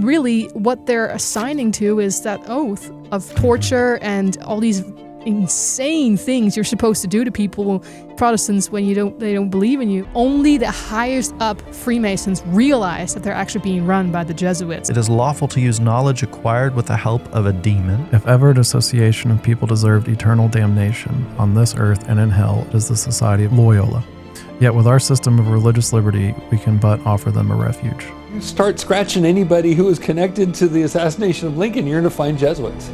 really what they're assigning to is that oath of torture and all these insane things you're supposed to do to people, Protestants, when they don't believe in you. Only the highest up Freemasons realize that they're actually being run by the Jesuits. It is lawful to use knowledge acquired with the help of a demon. If ever an association of people deserved eternal damnation on this earth and in hell, it is the Society of Loyola. Yet with our system of religious liberty, we can but offer them a refuge. You start scratching anybody who is connected to the assassination of Lincoln, you're going to find Jesuits.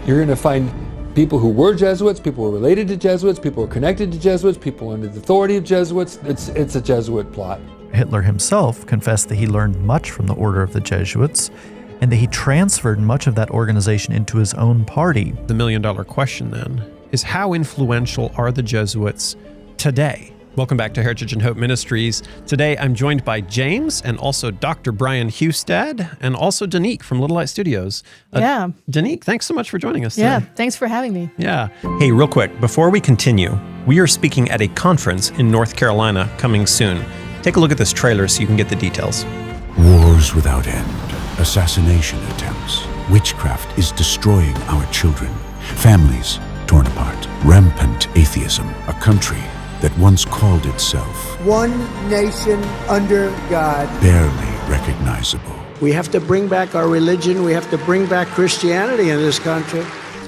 You're going to find people who were Jesuits, people who were related to Jesuits, people who were connected to Jesuits, people under the authority of Jesuits. It's a Jesuit plot. Hitler himself confessed that he learned much from the Order of the Jesuits and that he transferred much of that organization into his own party. The million-dollar question then is, how influential are the Jesuits today? Welcome back to Heritage and Hope Ministries. Today I'm joined by James and also Dr. Brian Hustad and also Danique from Little Light Studios. Danique, thanks so much for joining us today. Yeah, thanks for having me. Yeah. Hey, real quick, before we continue, we are speaking at a conference in North Carolina coming soon. Take a look at this trailer so you can get the details. Wars without end, assassination attempts, witchcraft is destroying our children, families torn apart, rampant atheism, a country that once called itself one nation under God, barely recognizable. We have to bring back our religion. We have to bring back Christianity in this country.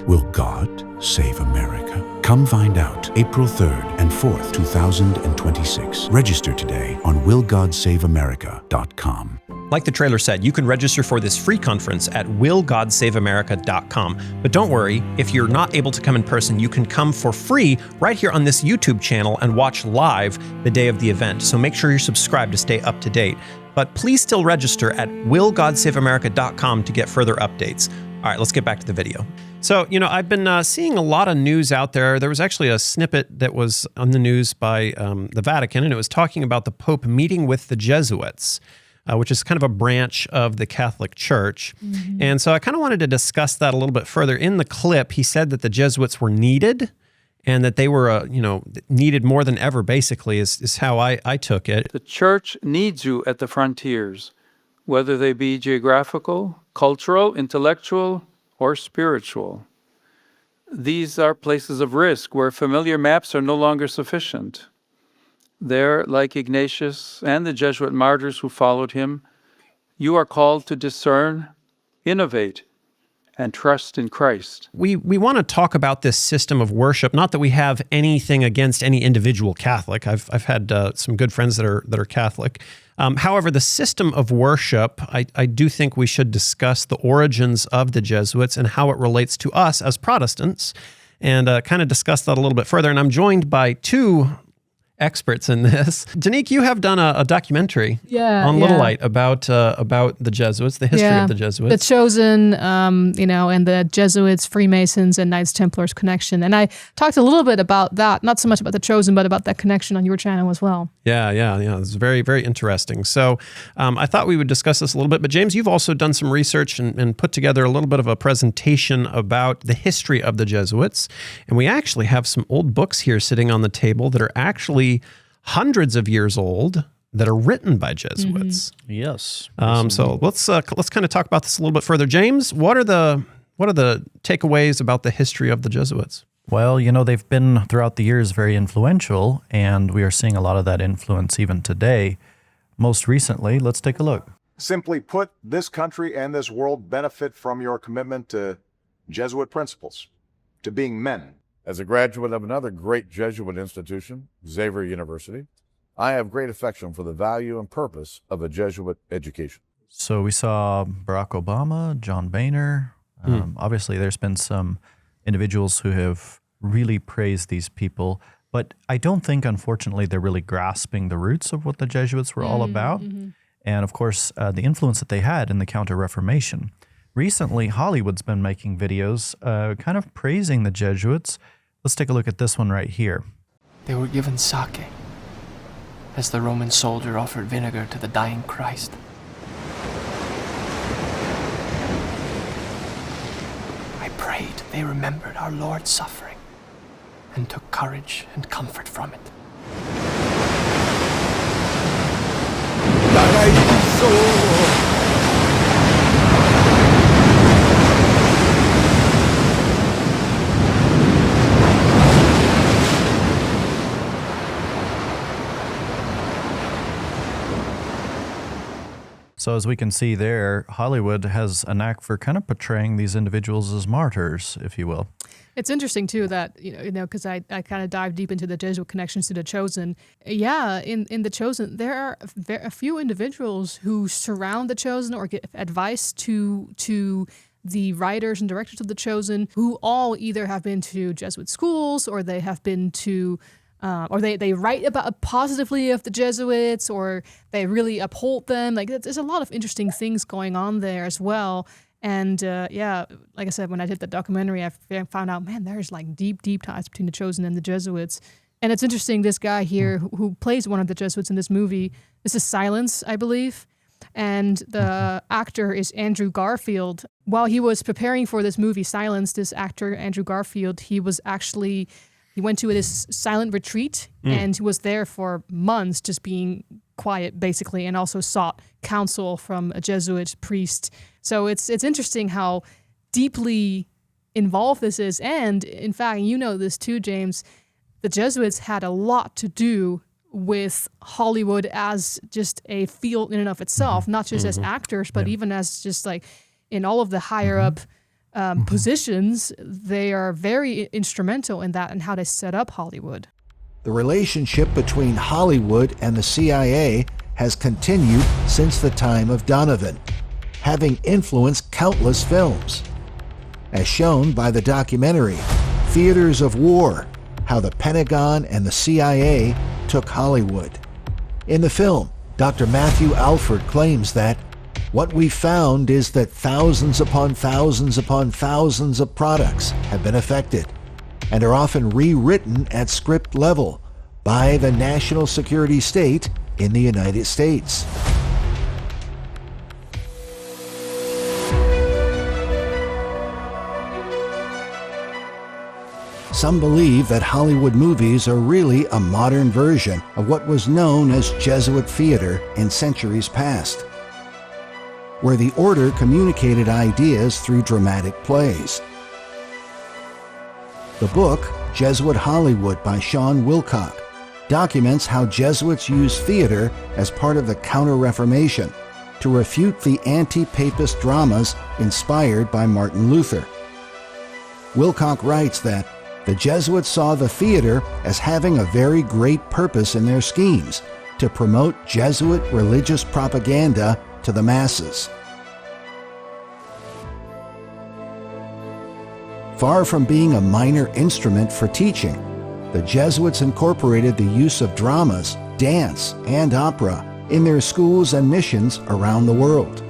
Will God save America? Come find out April 3rd and 4th, 2026. Register today on willgodsaveamerica.com. Like the trailer said, you can register for this free conference at willgodsaveamerica.com. But don't worry, if you're not able to come in person, you can come for free right here on this YouTube channel and watch live the day of the event. So make sure you're subscribed to stay up to date. But please still register at willgodsaveamerica.com to get further updates. All right, let's get back to the video. So, I've been seeing a lot of news out there. There was actually a snippet that was on the news by the Vatican, and it was talking about the Pope meeting with the Jesuits, which is kind of a branch of the Catholic Church. Mm-hmm. And so I kind of wanted to discuss that a little bit further. In the clip, he said that the Jesuits were needed and that they were, needed more than ever, basically, is how I took it. The Church needs you at the frontiers, whether they be geographical, cultural, intellectual, or spiritual. These are places of risk where familiar maps are no longer sufficient. There, like Ignatius and the Jesuit martyrs who followed him, you are called to discern, innovate, and trust in Christ. We want to talk about this system of worship. Not that we have anything against any individual Catholic. I've had some good friends that are Catholic. However, the system of worship, I do think we should discuss the origins of the Jesuits and how it relates to us as Protestants, and kind of discuss that a little bit further. And I'm joined by two experts in this. Danique, you have done a documentary on Little Light about the Jesuits, the history of the Jesuits. The Chosen, and the Jesuits, Freemasons, and Knights Templars connection. And I talked a little bit about that, not so much about the Chosen, but about that connection on your channel as well. Yeah. It's very, very interesting. So I thought we would discuss this a little bit. But James, you've also done some research and put together a little bit of a presentation about the history of the Jesuits. And we actually have some old books here sitting on the table that are actually hundreds of years old that are written by Jesuits. Mm-hmm. Yes. So let's kind of talk about this a little bit further. James, what are the takeaways about the history of the Jesuits? Well, they've been throughout the years very influential, and we are seeing a lot of that influence even today. Most recently, let's take a look. Simply put, this country and this world benefit from your commitment to Jesuit principles, to being men. As a graduate of another great Jesuit institution, Xavier University, I have great affection for the value and purpose of a Jesuit education. So we saw Barack Obama, John Boehner. Obviously, there's been some individuals who have really praised these people, but I don't think, unfortunately, they're really grasping the roots of what the Jesuits were all about. Mm-hmm. And of course, the influence that they had in the Counter-Reformation. Recently, Hollywood's been making videos kind of praising the Jesuits. Let's take a look at this one right here. They were given sake, as the Roman soldier offered vinegar to the dying Christ. I prayed they remembered our Lord's suffering and took courage and comfort from it. So as we can see there, Hollywood has a knack for kind of portraying these individuals as martyrs, if you will. It's interesting too that, because I kind of dive deep into the Jesuit connections to the Chosen. Yeah, in the Chosen, there are a few individuals who surround the Chosen or give advice to the writers and directors of the Chosen, who all either have been to Jesuit schools or they have been to, or they write about positively of the Jesuits, or they really uphold them. Like, there's a lot of interesting things going on there as well. And like I said, when I did the documentary, I found out, man, there's like deep ties between the Chosen and the Jesuits. And it's interesting, this guy here who plays one of the Jesuits in this movie, this is Silence, I believe. And the actor is Andrew Garfield. While he was preparing for this movie, Silence, this actor, Andrew Garfield, he went to this silent retreat and he was there for months just being quiet, basically, and also sought counsel from a Jesuit priest. So it's interesting how deeply involved this is. And in fact, you know this too, James, the Jesuits had a lot to do with Hollywood as just a field in and of itself, not just as actors, but even as just like in all of the higher up positions. They are very instrumental in that and how they set up Hollywood. The relationship between Hollywood and the CIA has continued since the time of Donovan, having influenced countless films. As shown by the documentary Theaters of War, How the Pentagon and the CIA Took Hollywood. In the film, Dr. Matthew Alford claims that what we found is that thousands upon thousands upon thousands of products have been affected and are often rewritten at script level by the national security state in the United States. Some believe that Hollywood movies are really a modern version of what was known as Jesuit theater in centuries past, where the order communicated ideas through dramatic plays. The book, Jesuit Hollywood by Sean Wilcock, documents how Jesuits used theater as part of the Counter-Reformation to refute the anti-papist dramas inspired by Martin Luther. Wilcock writes that the Jesuits saw the theater as having a very great purpose in their schemes to promote Jesuit religious propaganda to the masses. Far from being a minor instrument for teaching, the Jesuits incorporated the use of dramas, dance, and opera in their schools and missions around the world.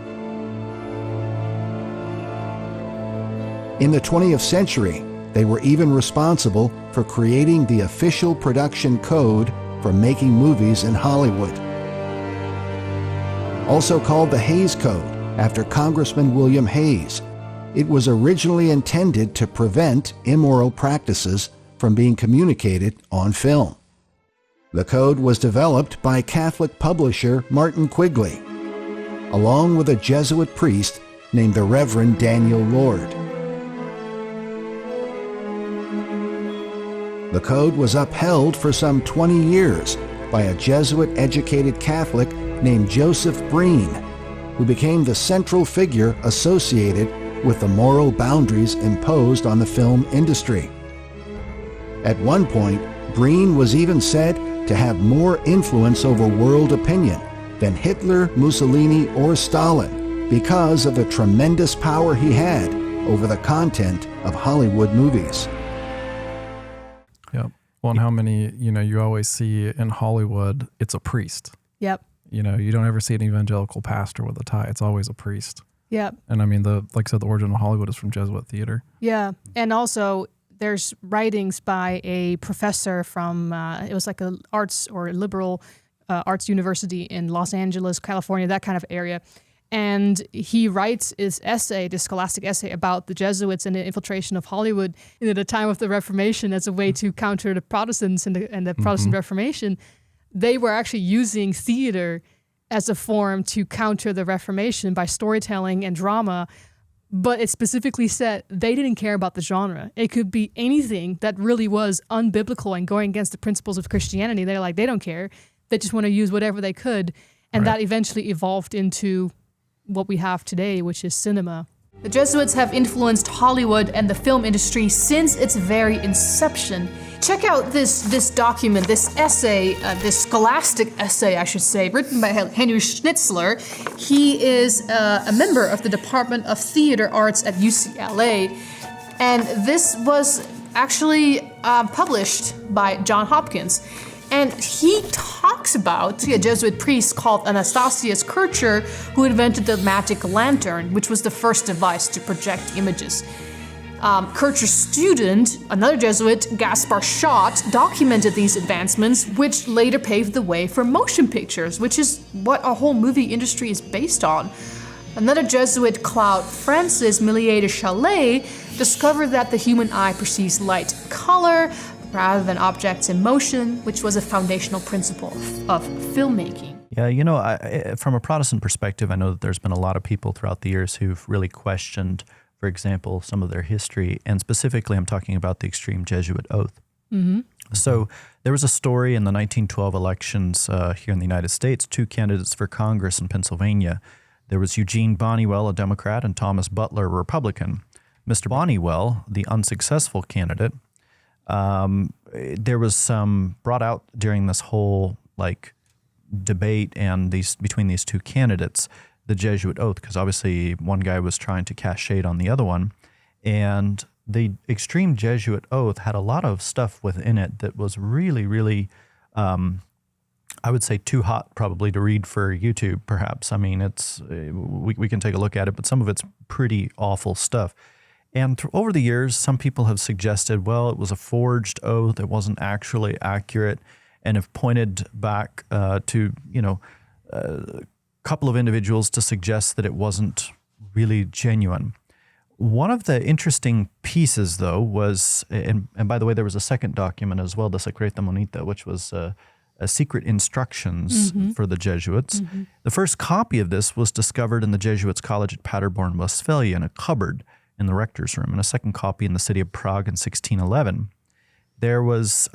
In the 20th century, they were even responsible for creating the official production code for making movies in Hollywood. Also called the Hays Code, after Congressman William Hays, it was originally intended to prevent immoral practices from being communicated on film. The code was developed by Catholic publisher Martin Quigley, along with a Jesuit priest named the Reverend Daniel Lord. The code was upheld for some 20 years by a Jesuit-educated Catholic named Joseph Breen, who became the central figure associated with the moral boundaries imposed on the film industry. At one point, Breen was even said to have more influence over world opinion than Hitler, Mussolini, or Stalin because of the tremendous power he had over the content of Hollywood movies. Yep. Well, and how many, you always see in Hollywood, it's a priest. Yep. You don't ever see an evangelical pastor with a tie. It's always a priest. Yep. And I mean, like I said, the origin of Hollywood is from Jesuit theater. Yeah. And also, there's writings by a professor from, it was like an arts or liberal arts university in Los Angeles, California, that kind of area. And he writes this scholastic essay about the Jesuits and the infiltration of Hollywood in the time of the Reformation as a way to counter the Protestants and the Protestant Reformation. They were actually using theater as a form to counter the Reformation by storytelling and drama. But it specifically said they didn't care about the genre. It could be anything that really was unbiblical and going against the principles of Christianity. They're like, they don't care. They just want to use whatever they could. And that eventually evolved into what we have today, which is cinema. The Jesuits have influenced Hollywood and the film industry since its very inception. Check out this document, this essay, this scholastic essay, I should say, written by Henry Schnitzler. He is a member of the Department of Theater Arts at UCLA, and this was actually published by John Hopkins. And he talks about a Jesuit priest called Anastasius Kircher, who invented the magic lantern, which was the first device to project images. Kircher's student, another Jesuit, Gaspar Schott, documented these advancements, which later paved the way for motion pictures, which is what our whole movie industry is based on. Another Jesuit, Claude Francis Millier de Chalais, discovered that the human eye perceives light and color rather than objects in motion, which was a foundational principle of filmmaking. Yeah, from a Protestant perspective, I know that there's been a lot of people throughout the years who've really questioned, for example, some of their history, and specifically I'm talking about the extreme Jesuit oath. Mm-hmm. So there was a story in the 1912 elections here in the United States, 2 candidates for Congress in Pennsylvania. There was Eugene Bonnewell, a Democrat, and Thomas Butler, a Republican. Mr. Bonnewell, the unsuccessful candidate, there was some brought out during this whole debate and between these 2 candidates, the Jesuit oath, because obviously one guy was trying to cast shade on the other one, and the extreme Jesuit oath had a lot of stuff within it that was really, really, I would say too hot probably to read for YouTube, perhaps. I mean, we can take a look at it, but some of it's pretty awful stuff. And over the years, some people have suggested, well, it was a forged oath, it wasn't actually accurate, and have pointed back to, a couple of individuals to suggest that it wasn't really genuine. One of the interesting pieces, though, was, and by the way, there was a second document as well, the Secreta Monita, which was a secret instructions for the Jesuits. Mm-hmm. The first copy of this was discovered in the Jesuits' college at Paderborn, Westphalia, in a cupboard in the rector's room, and a second copy in the city of Prague in 1611. There was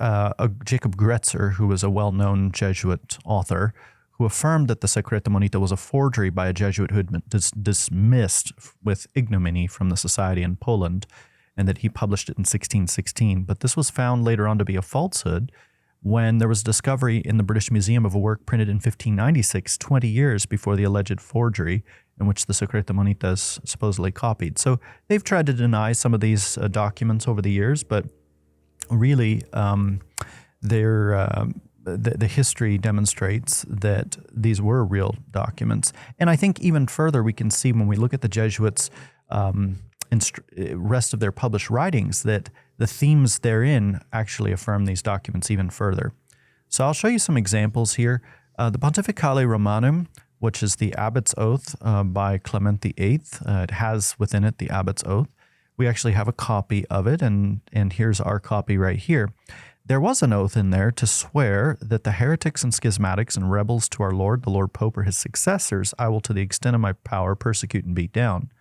Jacob Gretzer, who was a well-known Jesuit author, who affirmed that the Secreta Monita was a forgery by a Jesuit who had been dismissed with ignominy from the society in Poland, and that he published it in 1616. But this was found later on to be a falsehood when there was a discovery in the British Museum of a work printed in 1596, 20 years before the alleged forgery, in which the Secreta Monita is supposedly copied. So they've tried to deny some of these documents over the years, but really the history demonstrates that these were real documents. And I think even further we can see when we look at the Jesuits' rest of their published writings that the themes therein actually affirm these documents even further. So I'll show you some examples here. The Pontificale Romanum, which is the Abbot's Oath by Clement VIII. It has within it the Abbot's Oath. We actually have a copy of it, and here's our copy right here. There was an oath in there to swear that the heretics and schismatics and rebels to our Lord, the Lord Pope, or his successors, I will to the extent of my power persecute and beat down.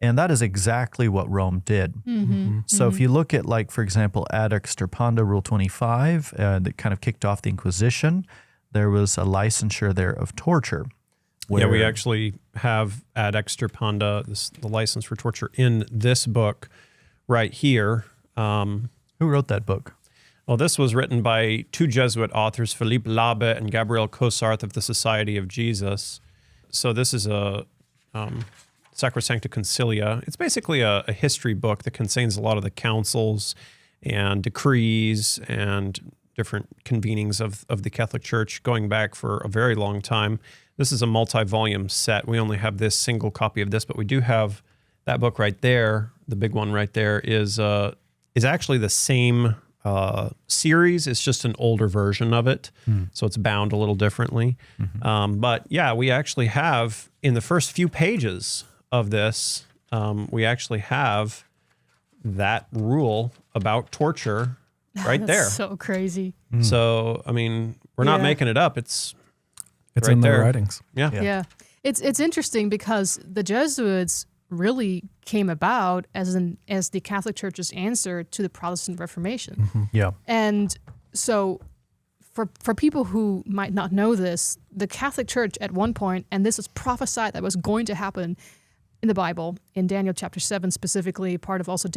And that is exactly what Rome did. Mm-hmm. So if you look at, for example, Ad Extirpanda Rule 25, that kind of kicked off the Inquisition, there was a licensure there of torture. Yeah, we actually have Ad Extirpanda, the license for torture, in this book right here. Who wrote that book? Well, this was written by 2 Jesuit authors, Philippe Labe and Gabriel Cossart of the Society of Jesus. So this is a Sacrosancta Concilia. It's basically a history book that contains a lot of the councils and decrees and different convenings of the Catholic Church going back for a very long time. This is a multi-volume set. We only have this single copy of this, but we do have that book right there. The big one right there is actually the same series. It's just an older version of it, so it's bound a little differently. Mm-hmm. But yeah, we actually have, in the first few pages of this, we actually have that rule about torture right there. So crazy. So, I mean, we're not making it up. It's right in their there. writings. Yeah. It's interesting because the Jesuits really came about as the Catholic Church's answer to the Protestant Reformation. Mm-hmm. Yeah. And so for people who might not know this, the Catholic Church at one point, and this was prophesied that was going to happen in the Bible, in Daniel chapter 7 specifically, part of also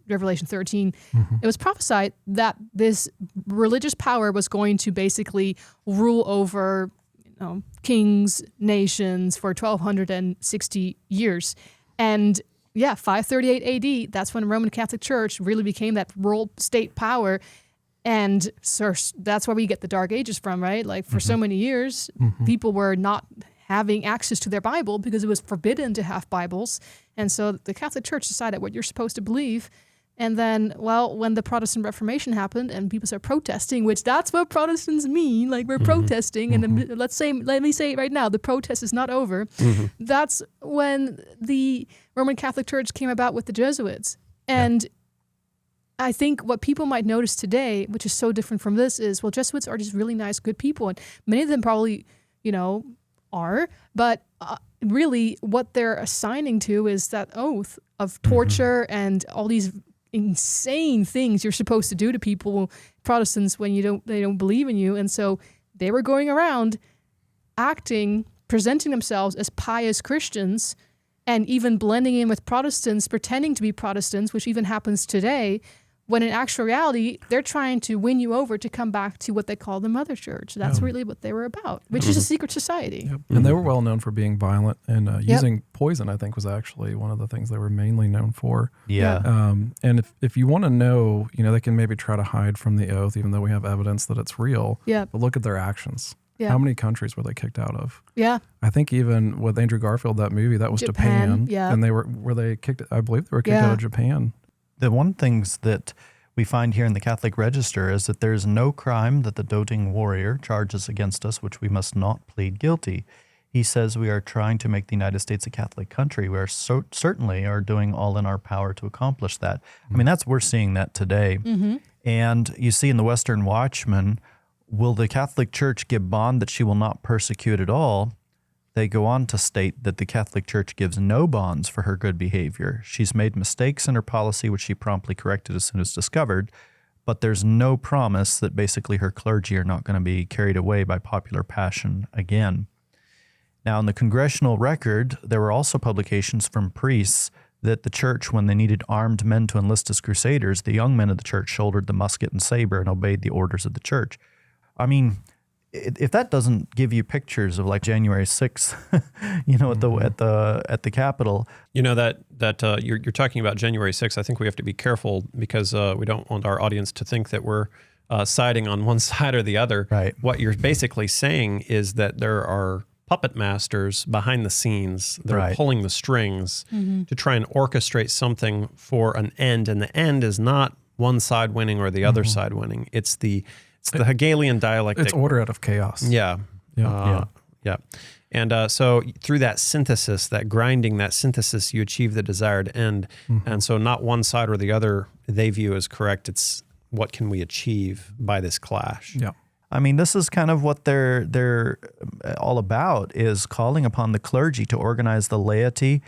Revelation 13, it was prophesied that this religious power was going to basically rule over kings, nations for 1260 years. And 538 AD, that's when the Roman Catholic Church really became that world state power. And so that's where we get the Dark Ages from, right? Like for so many years, people were not having access to their Bible because it was forbidden to have Bibles. And so the Catholic Church decided what you're supposed to believe. And then, when the Protestant Reformation happened and people started protesting, which that's what Protestants mean, like we're protesting. And let me say it right now, the protest is not over. That's when the Roman Catholic Church came about with the Jesuits. And I think what people might notice today, which is so different from this, is, Jesuits are just really nice, good people. And many of them probably, are, but really what they're assigning to is that oath of torture and all these insane things you're supposed to do to people, Protestants, when they don't believe in you. And so they were going around presenting themselves as pious Christians and even blending in with Protestants, pretending to be Protestants, which even happens today, when in actual reality, they're trying to win you over to come back to what they call the Mother Church. That's really what they were about, which is a secret society. Yep. And they were well known for being violent and using poison, I think, was actually one of the things they were mainly known for. Yeah. And if you want to know, they can maybe try to hide from the oath, even though we have evidence that it's real. Yeah. But look at their actions. Yeah. How many countries were they kicked out of? Yeah. I think even with Andrew Garfield, that movie, that was Japan. Yeah. And were they kicked, I believe they were kicked out of Japan. The one things that we find here in the Catholic Register is that there is no crime that the doting warrior charges against us which we must not plead guilty. He says we are trying to make the United States a Catholic country. We are certainly are doing all in our power to accomplish that. I mean, we're seeing that today. And you see in the Western Watchman, will the Catholic Church give bond that she will not persecute at all? They go on to state that the Catholic Church gives no bonds for her good behavior. She's made mistakes in her policy, which she promptly corrected as soon as discovered, but there's no promise that basically her clergy are not going to be carried away by popular passion again. Now, in the congressional record, there were also publications from priests that the church, when they needed armed men to enlist as crusaders, the young men of the church shouldered the musket and saber and obeyed the orders of the church. I mean, if that doesn't give you pictures of like January 6th, at the Capitol, that you're talking about January 6th. I think we have to be careful because we don't want our audience to think that we're siding on one side or the other. Right. What you're basically saying is that there are puppet masters behind the scenes that are pulling the strings to try and orchestrate something for an end, and the end is not one side winning or the other side winning. It's the Hegelian dialectic. It's order out of chaos. Yeah. And so through that synthesis, that grinding, that synthesis, you achieve the desired end. And so not one side or the other they view as correct. It's what can we achieve by this clash? Yeah. I mean, this is kind of what they're all about, is calling upon the clergy to organize the laity,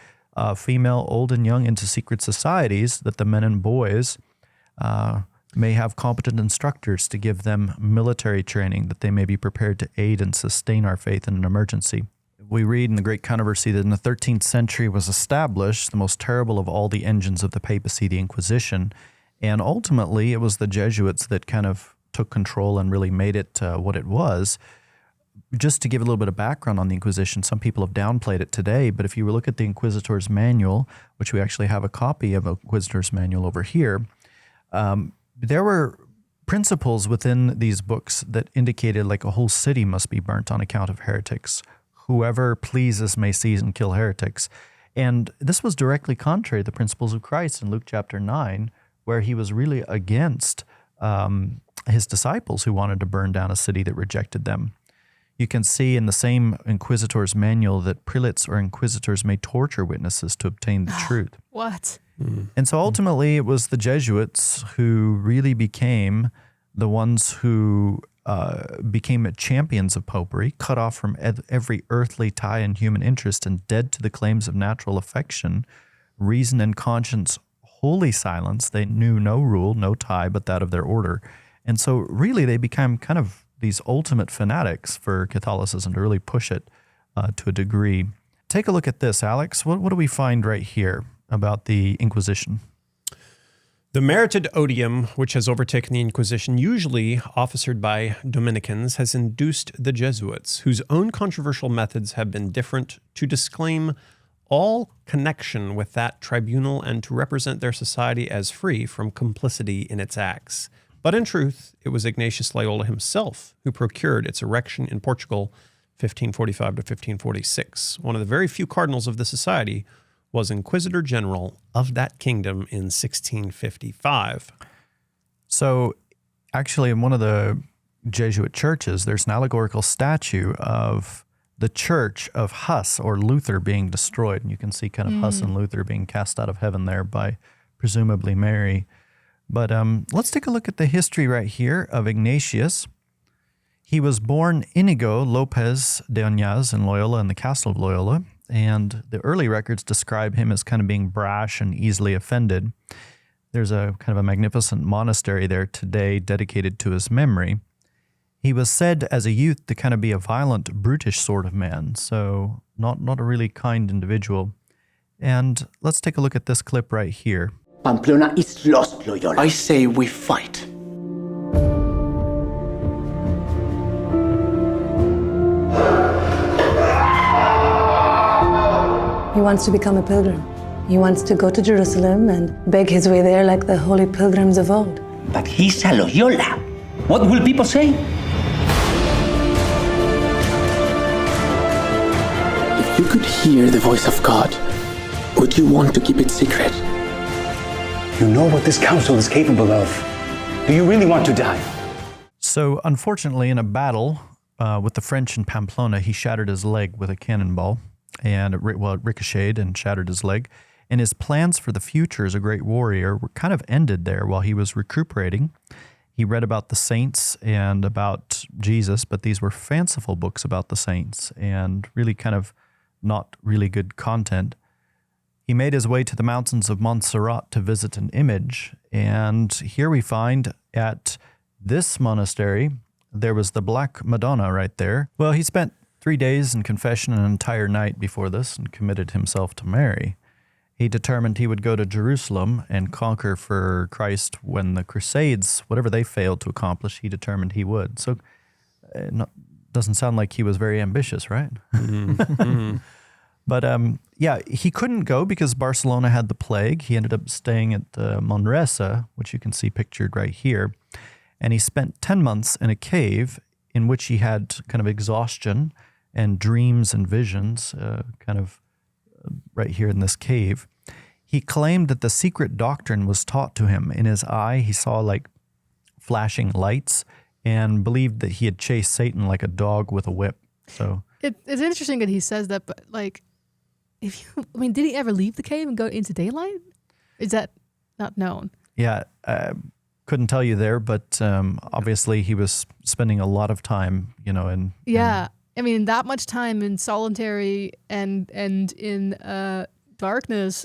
female, old and young, into secret societies, that the men and boys may have competent instructors to give them military training, that they may be prepared to aid and sustain our faith in an emergency. We read in the Great Controversy that in the 13th century was established the most terrible of all the engines of the papacy, the Inquisition, and ultimately it was the Jesuits that kind of took control and really made it what it was. Just to give a little bit of background on the Inquisition, some people have downplayed it today, but if you look at the Inquisitor's Manual, which we actually have a copy of Inquisitor's Manual over here, there were principles within these books that indicated like a whole city must be burnt on account of heretics. Whoever pleases may seize and kill heretics. And this was directly contrary to the principles of Christ in Luke chapter 9, where he was really against his disciples who wanted to burn down a city that rejected them. You can see in the same Inquisitor's Manual that prelates or inquisitors may torture witnesses to obtain the truth. What? And so ultimately it was the Jesuits who really became the ones who became champions of popery, cut off from every earthly tie and human interest and dead to the claims of natural affection, reason and conscience wholly silenced. They knew no rule, no tie but that of their order. And so really they became kind of these ultimate fanatics for Catholicism to really push it to a degree. Take a look at this, Alex. What do we find right here about the Inquisition? The merited odium, which has overtaken the Inquisition, usually officered by Dominicans, has induced the Jesuits, whose own controversial methods have been different, to disclaim all connection with that tribunal and to represent their society as free from complicity in its acts. But in truth, it was Ignatius Loyola himself who procured its erection in Portugal, 1545 to 1546. One of the very few cardinals of the society was Inquisitor General of that kingdom in 1655. So actually in one of the Jesuit churches, there's an allegorical statue of the church of Huss or Luther being destroyed. And you can see kind of Huss and Luther being cast out of heaven there by presumably Mary. But let's take a look at the history right here of Ignatius. He was born Inigo Lopez de Oñaz in Loyola, in the castle of Loyola. And the early records describe him as kind of being brash and easily offended. There's a kind of a magnificent monastery there today dedicated to his memory. He was said as a youth to kind of be a violent, brutish sort of man, so not a really kind individual. And let's take a look at this clip right here. Pamplona is lost, Loyola. I say we fight. He wants to become a pilgrim. He wants to go to Jerusalem and beg his way there like the holy pilgrims of old. But he's a Loyola. What will people say? If you could hear the voice of God, would you want to keep it secret? You know what this council is capable of. Do you really want to die? So unfortunately, in a battle with the French in Pamplona, he shattered his leg with a cannonball. And it ricocheted and shattered his leg. And his plans for the future as a great warrior were kind of ended there while he was recuperating. He read about the saints and about Jesus, but these were fanciful books about the saints and really kind of not really good content. He made his way to the mountains of Montserrat to visit an image. And here we find at this monastery, there was the Black Madonna right there. Well, he spent 3 days in confession and an entire night before this and committed himself to Mary. He determined he would go to Jerusalem and conquer for Christ when the Crusades, whatever they failed to accomplish, he determined he would. So doesn't sound like he was very ambitious, right? Mm-hmm. But yeah, he couldn't go because Barcelona had the plague. He ended up staying at Manresa, which you can see pictured right here. And he spent 10 months in a cave in which he had kind of exhaustion and dreams and visions, right here in this cave. He claimed that the secret doctrine was taught to him. In his eye, he saw like flashing lights and believed that he had chased Satan like a dog with a whip. So it's interesting that he says that, but like, did he ever leave the cave and go into daylight? Is that not known? Yeah, couldn't tell you there, but obviously he was spending a lot of time, in... Yeah. That much time in solitary and in darkness,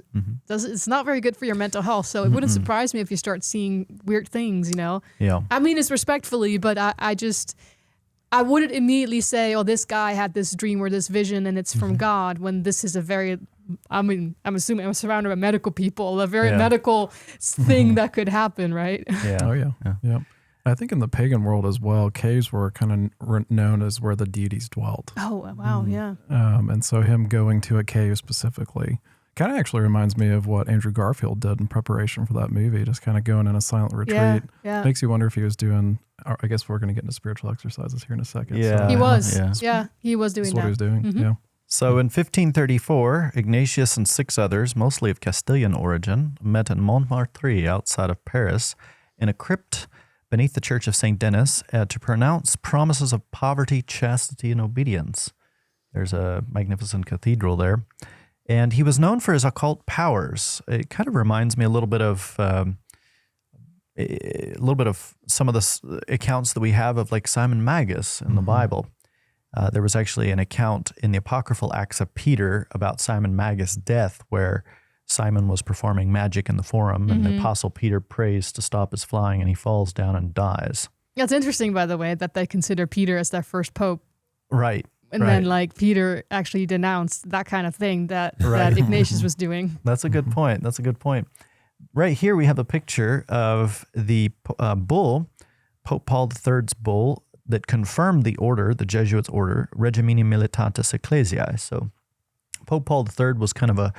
it's not very good for your mental health. So it wouldn't surprise me if you start seeing weird things, Yeah. It's respectfully, but I wouldn't immediately say, oh, this guy had this dream or this vision and it's from God, when this is a very, I'm assuming I'm surrounded by medical people, a very medical thing that could happen, right? Yeah. Oh, yeah. Yeah. I think in the pagan world as well, caves were kind of known as where the deities dwelt. Oh, wow, yeah. And so him going to a cave specifically kind of actually reminds me of what Andrew Garfield did in preparation for that movie, just kind of going in a silent retreat. Yeah. Makes you wonder if he was doing, I guess we're going to get into spiritual exercises here in a second. Yeah. So, he was. Yeah, he was doing that's that. what he was doing, yeah. So in 1534, Ignatius and 6 others, mostly of Castilian origin, met in Montmartre outside of Paris in a crypt beneath the Church of St. Denis to pronounce promises of poverty, chastity, and obedience. There's a magnificent cathedral there. And he was known for his occult powers. It kind of reminds me a little bit of some of the accounts that we have of like Simon Magus in the Bible. There was actually an account in the apocryphal Acts of Peter about Simon Magus' death, where Simon was performing magic in the forum, and the apostle Peter prays to stop his flying, and he falls down and dies. Yeah, it's interesting, by the way, that they consider Peter as their first pope. Right. And then, like, Peter actually denounced that kind of thing that Ignatius was doing. That's a good point. That's a good point. Right here, we have a picture of the bull, Pope Paul III's bull, that confirmed the order, the Jesuits' order, Regimini Militatis Ecclesiae. So Pope Paul III was kind of a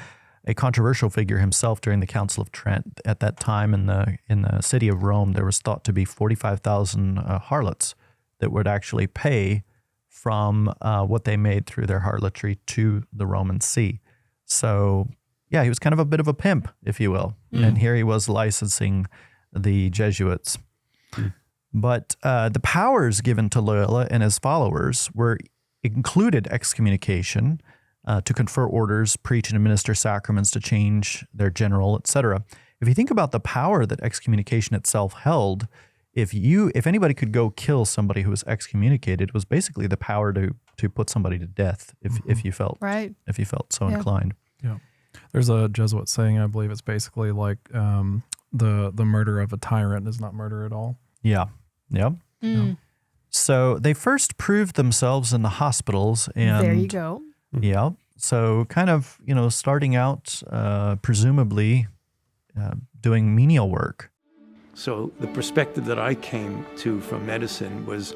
controversial figure himself during the Council of Trent. At that time in the city of Rome, there was thought to be 45,000 harlots that would actually pay from what they made through their harlotry to the Roman see. So, yeah, he was kind of a bit of a pimp, if you will. And here he was licensing the Jesuits. But the powers given to Loyola and his followers included excommunication, to confer orders, preach and administer sacraments, to change their general, etc. If you think about the power that excommunication itself held, if anybody could go kill somebody who was excommunicated, it was basically the power to put somebody to death if you felt so inclined. Yeah. There's a Jesuit saying, I believe it's basically like the murder of a tyrant is not murder at all. Yeah. Yep. Yeah. So they first proved themselves in the hospitals, and there you go. Yeah. So kind of, starting out presumably doing menial work. So the perspective that I came to from medicine was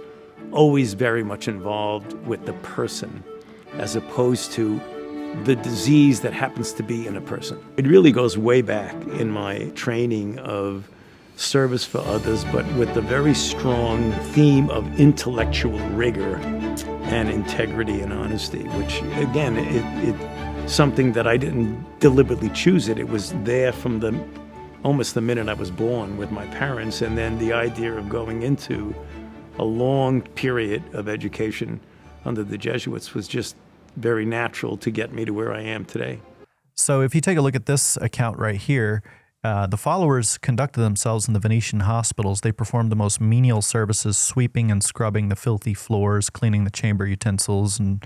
always very much involved with the person as opposed to the disease that happens to be in a person. It really goes way back in my training of service for others, but with the very strong theme of intellectual rigor and integrity and honesty, which again, it's something that I didn't deliberately choose it. It was there from almost the minute I was born with my parents, and then the idea of going into a long period of education under the Jesuits was just very natural to get me to where I am today. So if you take a look at this account right here, the followers conducted themselves in the Venetian hospitals. They performed the most menial services, sweeping and scrubbing the filthy floors, cleaning the chamber utensils, and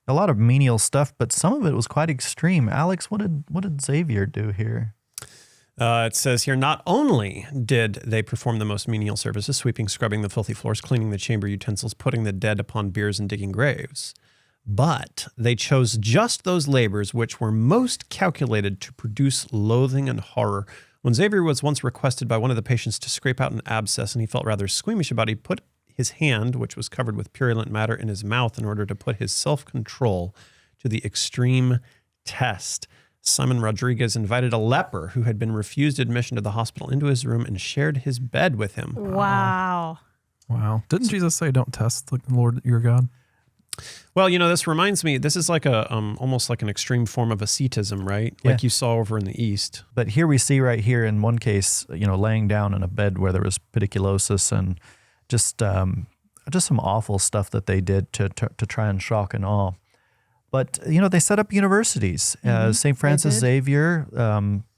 a lot of menial stuff, but some of it was quite extreme. Alex, what did Xavier do here? It says here, not only did they perform the most menial services, sweeping, scrubbing the filthy floors, cleaning the chamber utensils, putting the dead upon biers, and digging graves, but they chose just those labors which were most calculated to produce loathing and horror. When Xavier was once requested by one of the patients to scrape out an abscess, and he felt rather squeamish about it, he put his hand, which was covered with purulent matter, in his mouth in order to put his self-control to the extreme test. Simon Rodriguez invited a leper who had been refused admission to the hospital into his room and shared his bed with him. Wow. Didn't Jesus say, don't test the Lord your God? Well, this reminds me, this is like a almost like an extreme form of asceticism, right? Like you saw over in the East. But here we see right here in one case, laying down in a bed where there was pediculosis and just some awful stuff that they did to try and shock and awe. But, they set up universities. St. Francis Xavier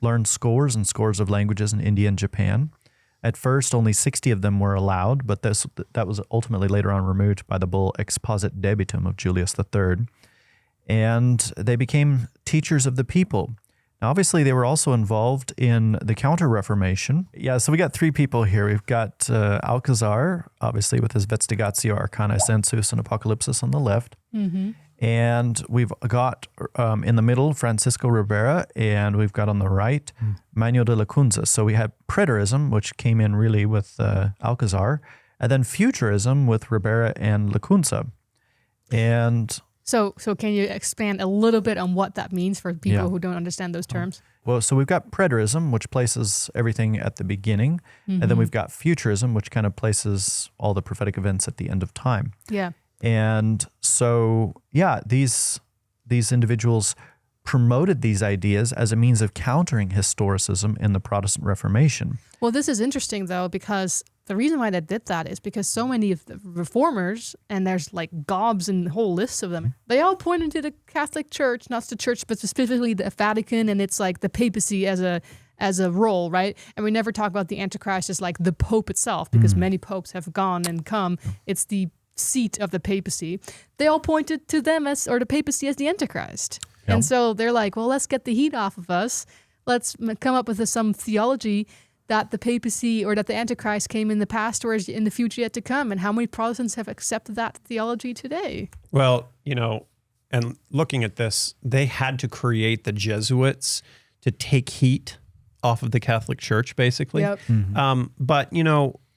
learned scores and scores of languages in India and Japan. At first, only 60 of them were allowed, but that was ultimately later on removed by the bull Exposit Debitum of Julius III. And they became teachers of the people. Now, obviously, they were also involved in the Counter-Reformation. Yeah, so we got three people here. We've got Alcazar, obviously, with his Vestigatio Arcanae Sensus and Apocalypsis on the left. Mm-hmm. And we've got in the middle Francisco Ribera, and we've got on the right Manuel de Lacunza. So we had Preterism, which came in really with Alcazar, and then Futurism with Ribera and Lacunza. And so can you expand a little bit on what that means for people who don't understand those terms? Well, so we've got Preterism, which places everything at the beginning, and then we've got Futurism, which kind of places all the prophetic events at the end of time. Yeah. And so, these individuals promoted these ideas as a means of countering historicism in the Protestant Reformation. Well, this is interesting, though, because the reason why they did that is because so many of the reformers, and there's like gobs and whole lists of them, they all pointed to the Catholic Church, not the Church, but specifically the Vatican, and it's like the papacy as a role, right? And we never talk about the Antichrist as like the Pope itself, because many popes have gone and come. It's the seat of the papacy. They all pointed to them or the papacy as the Antichrist. And so they're like, well, let's get the heat off of us. Let's come up with some theology that the papacy or that the Antichrist came in the past or is in the future yet to come, and how many Protestants have accepted that theology today? Well, and looking at this, they had to create the Jesuits to take heat off of the Catholic Church, basically. Yep. But,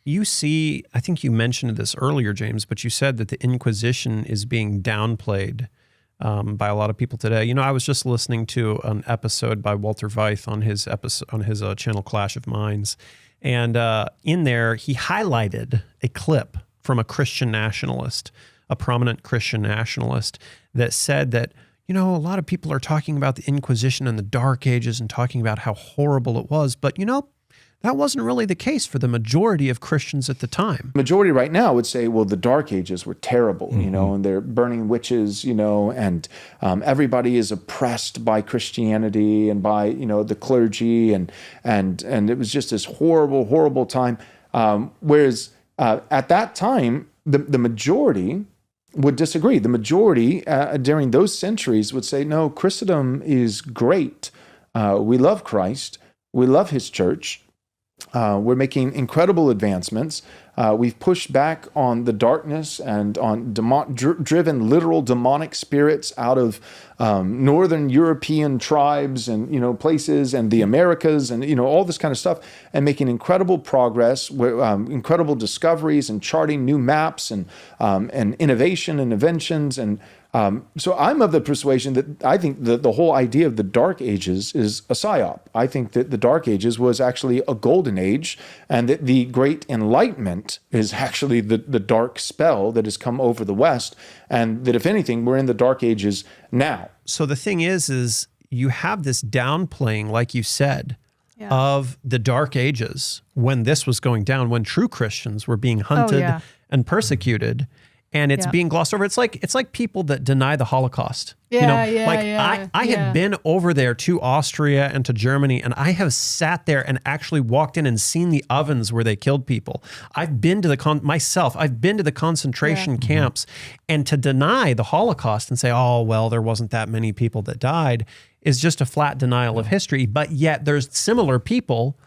you see, I think you mentioned this earlier, James, but you said that the Inquisition is being downplayed by a lot of people today. I was just listening to an episode by Walter Veith on his channel Clash of Minds, and in there he highlighted a clip from a Christian nationalist, a prominent Christian nationalist, that said that a lot of people are talking about the Inquisition and the Dark Ages and talking about how horrible it was, but that wasn't really the case for the majority of Christians at the time. Majority right now would say, well, the Dark Ages were terrible, and they're burning witches, and everybody is oppressed by Christianity and by, the clergy, and it was just this horrible, horrible time. Whereas at that time, the majority would disagree. The majority during those centuries would say, no, Christendom is great. We love Christ. We love his church. We're making incredible advancements. We've pushed back on the darkness and on driven literal demonic spirits out of northern European tribes and places and the Americas and all this kind of stuff, and making incredible progress, incredible discoveries and charting new maps and innovation and inventions and. So I'm of the persuasion that I think that the whole idea of the Dark Ages is a psyop. I think that the Dark Ages was actually a golden age, and that the Great Enlightenment is actually the dark spell that has come over the West, and that if anything, we're in the Dark Ages now. So the thing is you have this downplaying, like you said, of the Dark Ages when this was going down, when true Christians were being hunted and persecuted. And it's being glossed over. It's like people that deny the Holocaust. I had been over there to Austria and to Germany, and I have sat there and actually walked in and seen the ovens where they killed people. I've been to the concentration camps, and to deny the Holocaust and say, oh, well, there wasn't that many people that died is just a flat denial of history. But yet there's similar people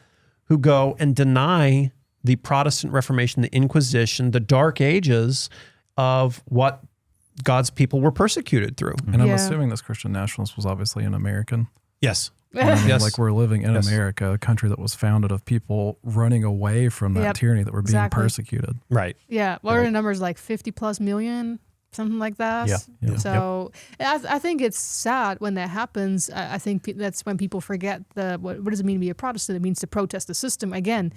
who go and deny the Protestant Reformation, the Inquisition, the Dark Ages, of what God's people were persecuted through. And I'm assuming this Christian nationalist was obviously an American. Yes. Yes. Like we're living in America, a country that was founded of people running away from that tyranny that were being persecuted. Right. Yeah. What are the numbers, like 50 plus million? Something like that. Yeah. So I think it's sad when that happens. I think that's when people forget what does it mean to be a Protestant? It means to protest the system. Again,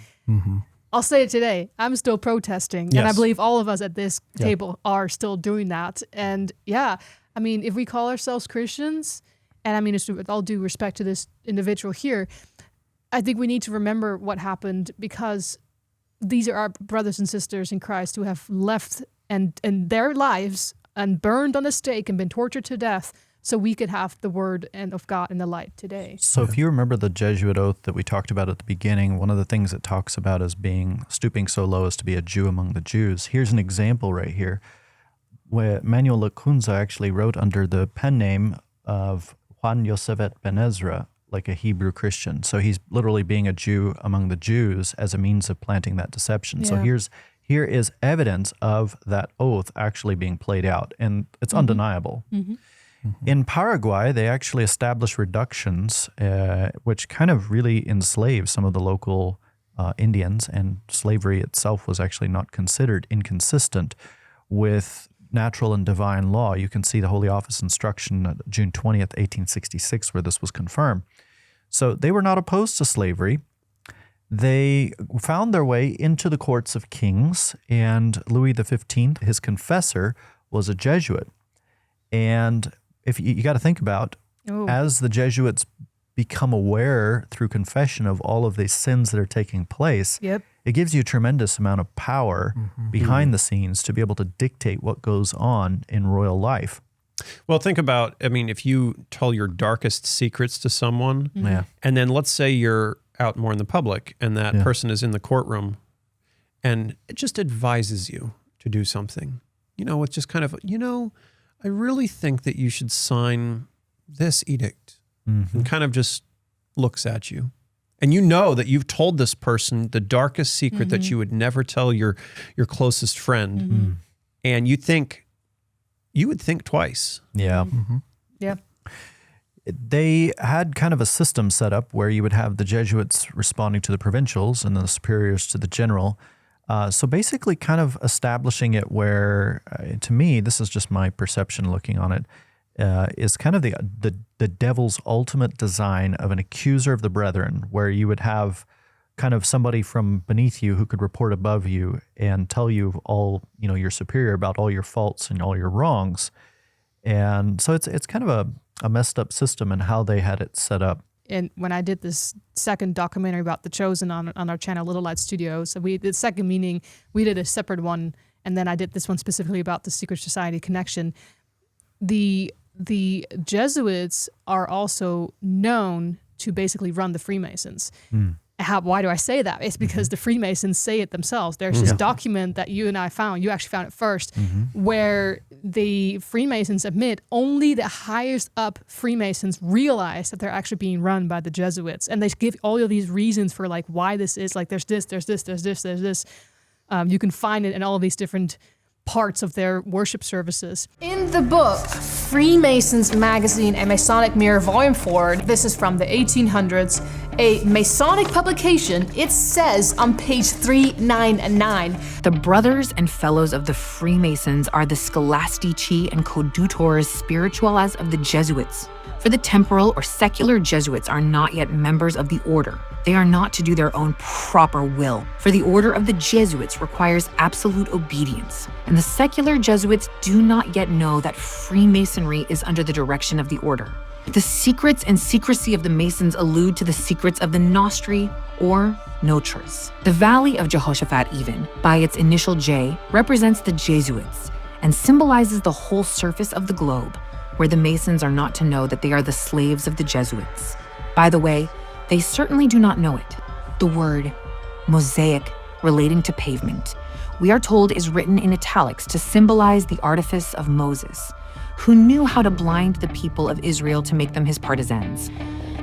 I'll say it today. I'm still protesting, and I believe all of us at this table are still doing that. And if we call ourselves Christians, and with all due respect to this individual here, I think we need to remember what happened, because these are our brothers and sisters in Christ who have left and their lives and burned on a stake and been tortured to death, so we could have the word of God in the light today. So if you remember the Jesuit oath that we talked about at the beginning, one of the things it talks about is stooping so low as to be a Jew among the Jews. Here's an example right here, where Manuel Lacunza actually wrote under the pen name of Juan Yosevet Ben Ezra, like a Hebrew Christian. So he's literally being a Jew among the Jews as a means of planting that deception. So here is evidence of that oath actually being played out, and it's undeniable. In Paraguay, they actually established reductions, which kind of really enslaved some of the local Indians, and slavery itself was actually not considered inconsistent with natural and divine law. You can see the Holy Office instruction June 20th, 1866, where this was confirmed. So they were not opposed to slavery. They found their way into the courts of kings, and Louis XV, his confessor, was a Jesuit. And if you got to think about, as the Jesuits become aware through confession of all of these sins that are taking place, it gives you a tremendous amount of power behind the scenes to be able to dictate what goes on in royal life. Well, think about, if you tell your darkest secrets to someone, and then let's say you're out more in the public and that person is in the courtroom and it just advises you to do something, it's just kind of, I really think that you should sign this edict, and kind of just looks at you And you know that you've told this person the darkest secret that you would never tell your closest friend. And you would think twice. Yeah. Yeah. They had kind of a system set up where you would have the Jesuits responding to the provincials and then the superiors to the general. So basically kind of establishing it where, to me, this is just my perception looking on it, is kind of the devil's ultimate design of an accuser of the brethren, where you would have kind of somebody from beneath you who could report above you and tell you all, your superior about all your faults and all your wrongs. And so it's kind of a messed up system and how they had it set up. And when I did this second documentary about The Chosen on our channel, Little Light Studios, so the second meaning, we did a separate one, and then I did this one specifically about the secret society connection. The Jesuits are also known to basically run the Freemasons. Why do I say that? It's because the Freemasons say it themselves. There's this document that you and I found, you actually found it first, where the Freemasons admit only the highest up Freemasons realize that they're actually being run by the Jesuits. And they give all of these reasons for like why this is, like there's this. You can find it in all of these different parts of their worship services. In the book, Freemasons Magazine, a Masonic Mirror, Volume 4, this is from the 1800s, a Masonic publication, it says on page 399, the brothers and fellows of the Freemasons are the scholastici and coadutores spirituales of the Jesuits. For the temporal or secular Jesuits are not yet members of the order. They are not to do their own proper will, for the order of the Jesuits requires absolute obedience, and the secular Jesuits do not yet know that Freemasonry is under the direction of the order. The secrets and secrecy of the Masons allude to the secrets of the Nostri or Notres. The Valley of Jehoshaphat, even, by its initial J, represents the Jesuits and symbolizes the whole surface of the globe, where the Masons are not to know that they are the slaves of the Jesuits. By the way, they certainly do not know it. The word mosaic, relating to pavement, we are told is written in italics to symbolize the artifice of Moses, who knew how to blind the people of Israel to make them his partisans.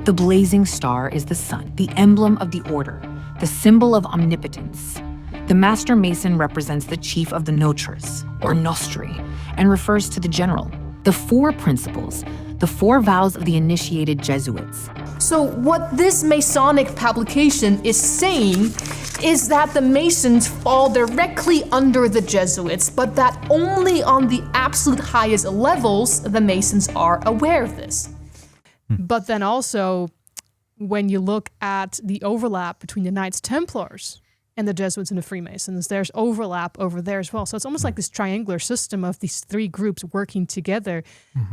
The blazing star is the sun, the emblem of the order, the symbol of omnipotence. The Master Mason represents the chief of the Notres, or Nostri, and refers to the general. The four principles, the four vows of the initiated Jesuits. So what this Masonic publication is saying is that the Masons fall directly under the Jesuits, but that only on the absolute highest levels the Masons are aware of this. But then also, when you look at the overlap between the Knights Templars and the Jesuits and the Freemasons, there's overlap over there as well. So it's almost like this triangular system of these three groups working together,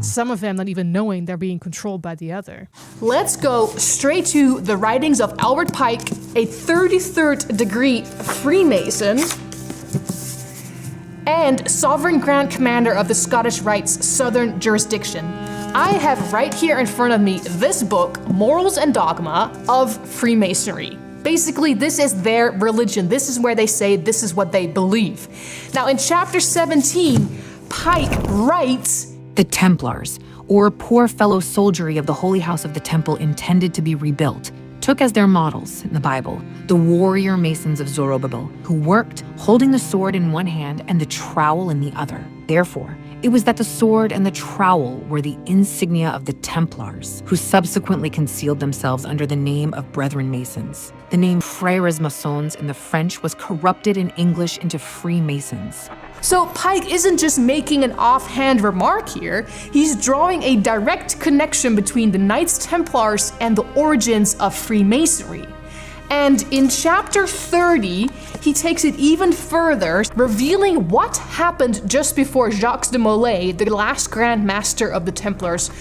some of them not even knowing they're being controlled by the other. Let's go straight to the writings of Albert Pike, a 33rd degree Freemason and Sovereign Grand Commander of the Scottish Rites Southern Jurisdiction. I have right here in front of me this book, Morals and Dogma of Freemasonry. Basically, this is their religion. This is where they say this is what they believe. Now, in chapter 17, Pike writes, the Templars, or poor fellow soldiery of the Holy House of the Temple intended to be rebuilt, took as their models in the Bible the warrior Masons of Zerubbabel, who worked holding the sword in one hand and the trowel in the other. Therefore, it was that the sword and the trowel were the insignia of the Templars, who subsequently concealed themselves under the name of Brethren Masons. The name Frères Maçons in the French was corrupted in English into Freemasons. So Pike isn't just making an offhand remark here, he's drawing a direct connection between the Knights Templars and the origins of Freemasonry. And in chapter 30, he takes it even further, revealing what happened just before Jacques de Molay, the last Grand Master of the Templars,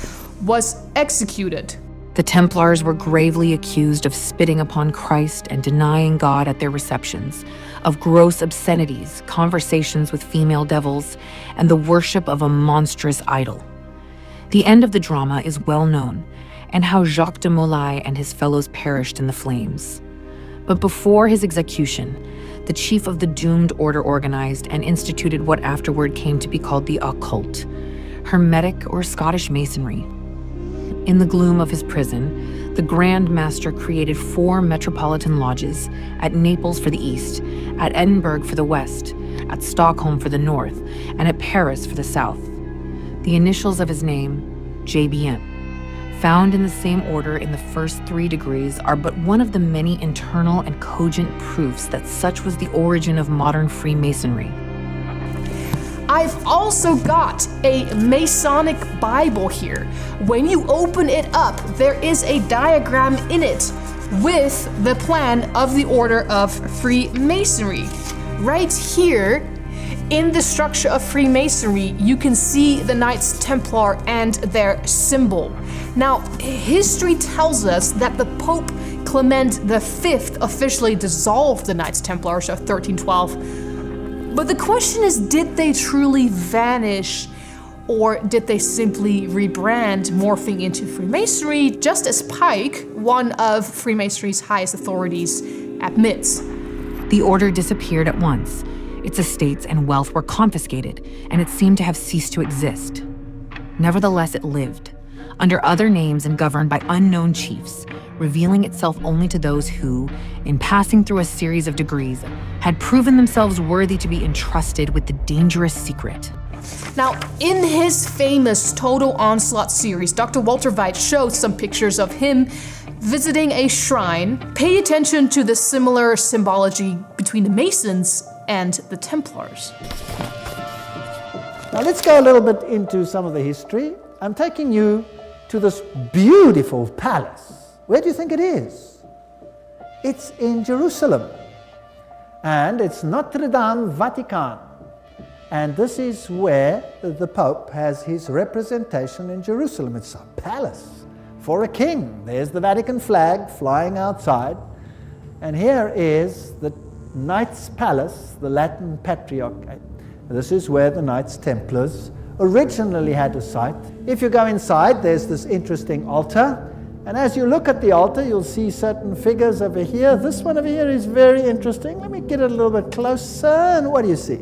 was executed. The Templars were gravely accused of spitting upon Christ and denying God at their receptions, of gross obscenities, conversations with female devils, and the worship of a monstrous idol. The end of the drama is well known, and how Jacques de Molay and his fellows perished in the flames. But before his execution, the chief of the doomed order organized and instituted what afterward came to be called the occult, Hermetic or Scottish Masonry. In the gloom of his prison, the Grand Master created 4 metropolitan lodges at Naples for the east, at Edinburgh for the west, at Stockholm for the north, and at Paris for the south. The initials of his name, JBM, found in the same order in the first 3 degrees, are but one of the many internal and cogent proofs that such was the origin of modern Freemasonry. I've also got a Masonic Bible here. When you open it up, there is a diagram in it with the plan of the Order of Freemasonry. Right here, in the structure of Freemasonry, you can see the Knights Templar and their symbol. Now, history tells us that the Pope Clement V officially dissolved the Knights Templars of 1312. But the question is, did they truly vanish, or did they simply rebrand, morphing into Freemasonry, just as Pike, one of Freemasonry's highest authorities, admits? The order disappeared at once. Its estates and wealth were confiscated, and it seemed to have ceased to exist. Nevertheless, it lived, under other names and governed by unknown chiefs, revealing itself only to those who, in passing through a series of degrees, had proven themselves worthy to be entrusted with the dangerous secret. Now, in his famous Total Onslaught series, Dr. Walter Veith showed some pictures of him visiting a shrine. Pay attention to the similar symbology between the Masons and the Templars. Now let's go a little bit into some of the history. I'm taking you to this beautiful palace. Where do you think it is? It's in Jerusalem. And it's Notre Dame Vatican. And this is where the Pope has his representation in Jerusalem. It's a palace for a king. There's the Vatican flag flying outside. And here is the Knights Palace, the Latin Patriarchate. This is where the Knights Templars originally had a site. If you go inside, there's this interesting altar. And as you look at the altar, you'll see certain figures over here. This one over here is very interesting. Let me get it a little bit closer. And what do you see?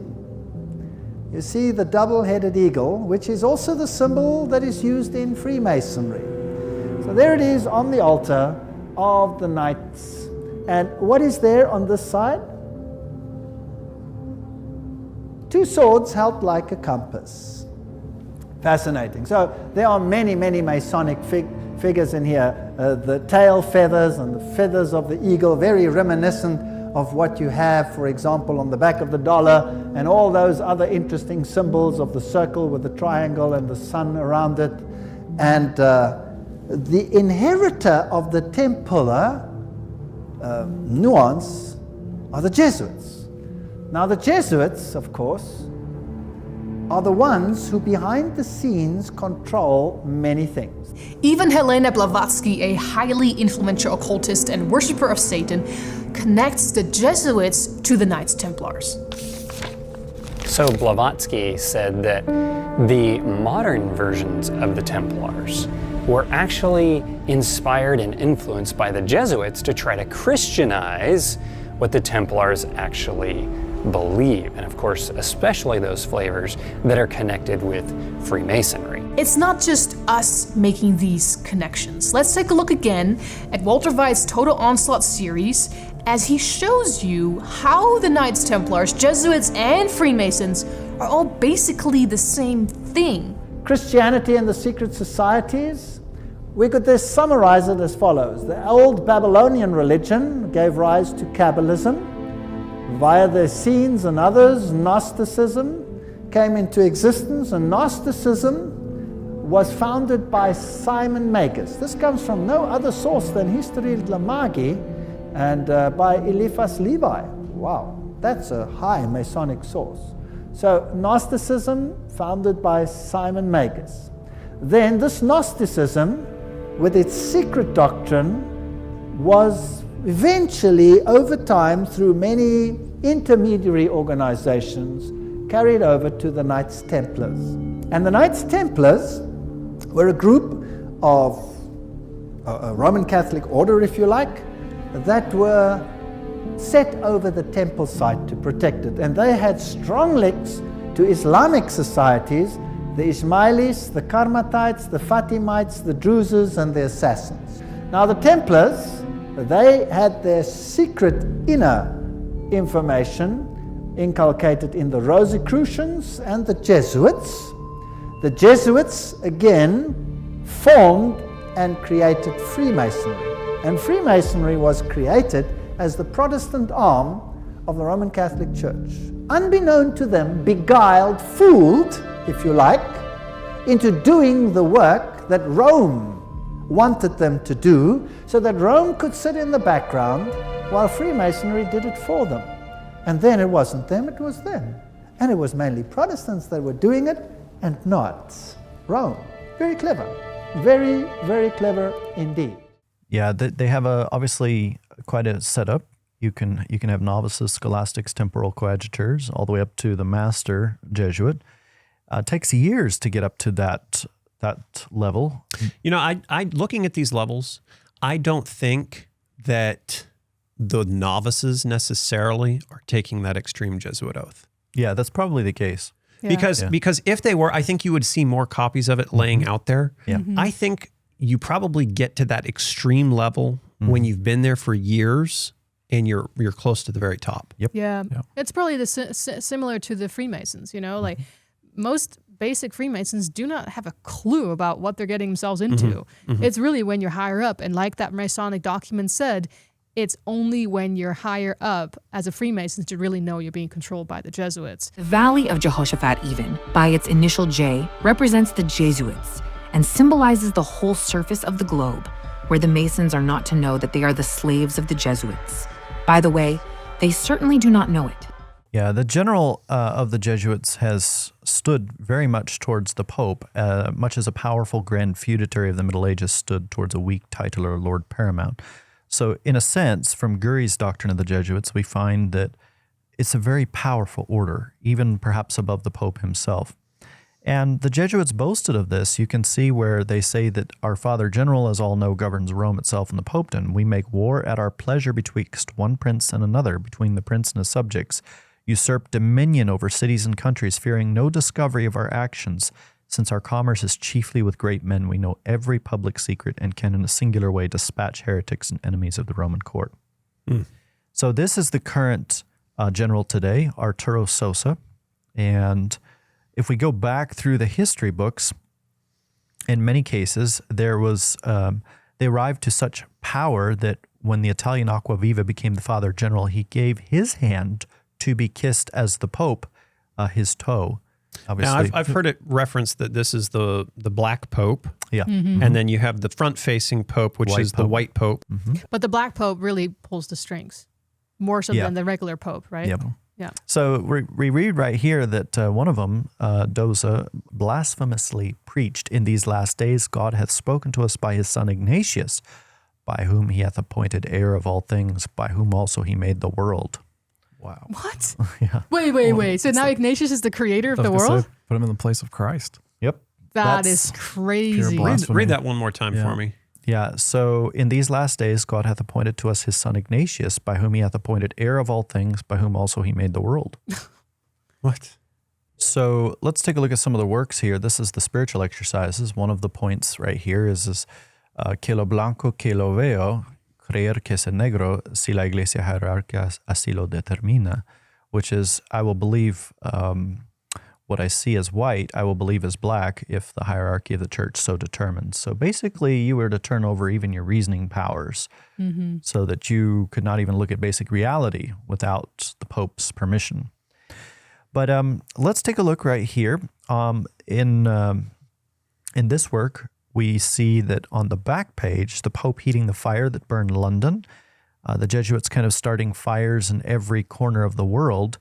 You see the double-headed eagle, which is also the symbol that is used in Freemasonry. So there it is on the altar of the Knights. And what is there on this side? 2 swords held like a compass. Fascinating. So there are many, many Masonic figures in here. The tail feathers and the feathers of the eagle, very reminiscent of what you have, for example, on the back of the dollar, and all those other interesting symbols of the circle with the triangle and the sun around it. And the inheritor of the Templar nuance are the Jesuits. Now the Jesuits, of course, are the ones who behind the scenes control many things. Even Helena Blavatsky, a highly influential occultist and worshipper of Satan, connects the Jesuits to the Knights Templars. So Blavatsky said that the modern versions of the Templars were actually inspired and influenced by the Jesuits to try to Christianize what the Templars actually believe, and of course especially those flavors that are connected with Freemasonry. It's not just us making these connections. Let's take a look again at Walter Veith's Total Onslaught series as he shows you how the Knights Templars, Jesuits, and Freemasons are all basically the same thing. Christianity and the secret societies, we could just summarize it as follows. The old Babylonian religion gave rise to Kabbalism. Via the Essenes and others, Gnosticism came into existence, and Gnosticism was founded by Simon Magus. This comes from no other source than History de la Magie and by Eliphas Levi. Wow, that's a high Masonic source. So Gnosticism, founded by Simon Magus. Then this Gnosticism, with its secret doctrine, was eventually, over time, through many intermediary organizations, carried over to the Knights Templars. And the Knights Templars were a group of a Roman Catholic order, if you like, that were set over the temple site to protect it. And they had strong links to Islamic societies, the Ismailis, the Karmatites, the Fatimites, the Druzes, and the Assassins. Now the Templars, they had their secret inner information inculcated in the Rosicrucians and the Jesuits. The Jesuits, again, formed and created Freemasonry. And Freemasonry was created as the Protestant arm of the Roman Catholic Church. Unbeknown to them, beguiled, fooled, if you like, into doing the work that Rome wanted them to do, so that Rome could sit in the background while Freemasonry did it for them. And then it wasn't them, it was them. And it was mainly Protestants that were doing it, and not Rome. Very clever. Very, very clever indeed. Yeah, they have obviously quite a setup. You can have novices, scholastics, temporal coadjutors, all the way up to the master Jesuit. It takes years to get up to that level. You know, I looking at these levels, I don't think that the novices necessarily are taking that extreme Jesuit oath. Yeah, that's probably the case. Yeah. Because if they were, I think you would see more copies of it laying out there. Yeah. I think you probably get to that extreme level when you've been there for years and you're close to the very top. Yep. Yeah. It's probably similar to the Freemasons, you know, like most basic Freemasons do not have a clue about what they're getting themselves into. It's really when you're higher up, and like that Masonic document said, it's only when you're higher up as a Freemason to really know you're being controlled by the Jesuits. The Valley of Jehoshaphat, even, by its initial J, represents the Jesuits and symbolizes the whole surface of the globe, where the Masons are not to know that they are the slaves of the Jesuits. By the way, they certainly do not know it. Yeah, the general of the Jesuits has stood very much towards the Pope, much as a powerful grand feudatory of the Middle Ages stood towards a weak titular Lord Paramount. So in a sense, from Gurie's doctrine of the Jesuits, we find that it's a very powerful order, even perhaps above the Pope himself. And the Jesuits boasted of this. You can see where they say that our Father General, as all know, governs Rome itself and the Popedom. We make war at our pleasure betwixt one prince and another, between the prince and his subjects, usurp dominion over cities and countries, fearing no discovery of our actions. Since our commerce is chiefly with great men, we know every public secret and can in a singular way dispatch heretics and enemies of the Roman court. So this is the current general today, Arturo Sosa. And if we go back through the history books, in many cases, there was they arrived to such power that when the Italian Acquaviva became the Father General, he gave his hand to be kissed as the Pope, his toe. Obviously. Now, I've heard it referenced that this is the Black Pope. Yeah. And then you have the front-facing Pope, which is the White Pope. But the Black Pope really pulls the strings, more so than the regular Pope, right? Yep. Yeah. So we read right here that one of them, Doza, blasphemously preached, "In these last days God hath spoken to us by his son Ignatius, by whom he hath appointed heir of all things, by whom also he made the world." Wow. What? Yeah. Wait. So now Ignatius is the creator of the world? Put him in the place of Christ. Yep. That is crazy. Read that one more time for me. Yeah, so in these last days God hath appointed to us his son Ignatius, by whom he hath appointed heir of all things, by whom also he made the world. What? So let's take a look at some of the works here. This is the spiritual exercises. One of the points right here is que lo blanco que lo veo, creer que es negro, si la iglesia jerárquica así lo determina, which is, I will believe what I see as white, I will believe as black if the hierarchy of the church so determines. So basically, you were to turn over even your reasoning powers so that you could not even look at basic reality without the Pope's permission. But let's take a look right here. In this work, we see that on the back page, the Pope heating the fire that burned London, the Jesuits kind of starting fires in every corner of the world.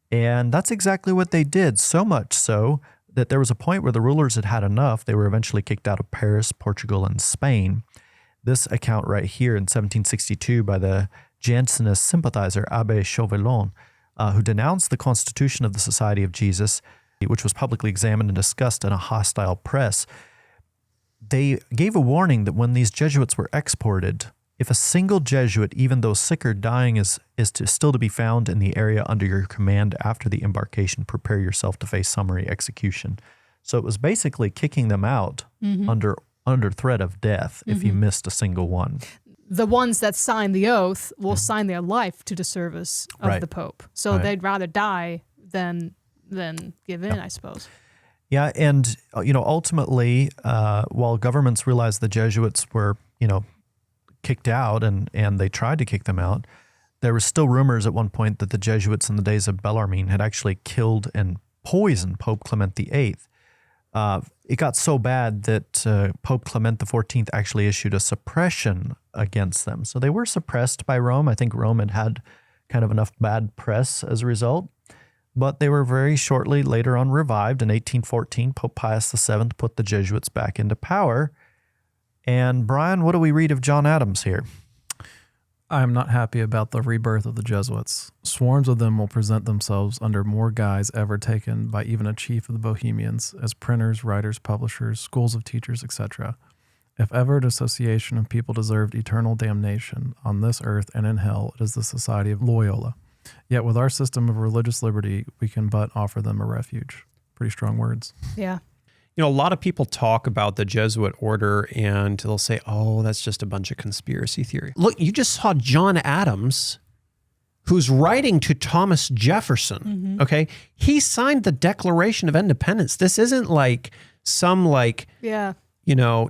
And that's exactly what they did, so much so that there was a point where the rulers had had enough. They were eventually kicked out of Paris, Portugal, and Spain. This account right here in 1762 by the Jansenist sympathizer Abbé Chauvelin, who denounced the Constitution of the Society of Jesus, which was publicly examined and discussed in a hostile press. They gave a warning that when these Jesuits were exported, if a single Jesuit, even though sick or dying, is still to be found in the area under your command after the embarkation, prepare yourself to face summary execution. So it was basically kicking them out under under threat of death if you missed a single one. The ones that sign the oath will sign their life to the service of the Pope. So they'd rather die than give in, I suppose. Yeah, and ultimately, while governments realized the Jesuits were, kicked out and they tried to kick them out, there were still rumors at one point that the Jesuits in the days of Bellarmine had actually killed and poisoned Pope Clement VIII. It got so bad that Pope Clement XIV actually issued a suppression against them. So they were suppressed by Rome. I think Rome had kind of enough bad press as a result. But they were very shortly later on revived. In 1814, Pope Pius VII put the Jesuits back into power. And Brian, what do we read of John Adams here? I'm not happy about the rebirth of the Jesuits. Swarms of them will present themselves under more guise ever taken by even a chief of the Bohemians, as printers, writers, publishers, schools of teachers, etc. If ever an association of people deserved eternal damnation on this earth and in hell, it is the Society of Loyola. Yet with our system of religious liberty, we can but offer them a refuge. Pretty strong words. Yeah. A lot of people talk about the Jesuit order and they'll say, oh, that's just a bunch of conspiracy theory. Look, you just saw John Adams, who's writing to Thomas Jefferson, okay? He signed the Declaration of Independence. This isn't like some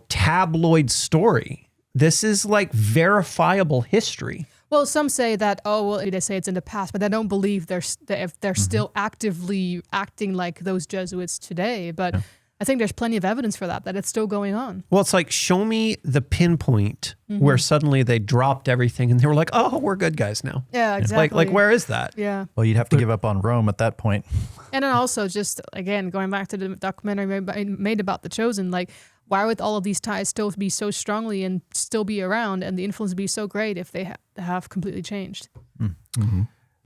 tabloid story. This is like verifiable history. Well, some say that, they say it's in the past, but I don't believe they're still actively acting like those Jesuits today. But I think there's plenty of evidence for that it's still going on. Well, it's like, show me the pinpoint where suddenly they dropped everything and they were like, oh, we're good guys now. Yeah, exactly. Like where is that? Yeah. Well, you'd have to give up on Rome at that point. And then also just, again, going back to the documentary made about The Chosen, like, why would all of these ties still be so strongly and still be around and the influence be so great if they have completely changed?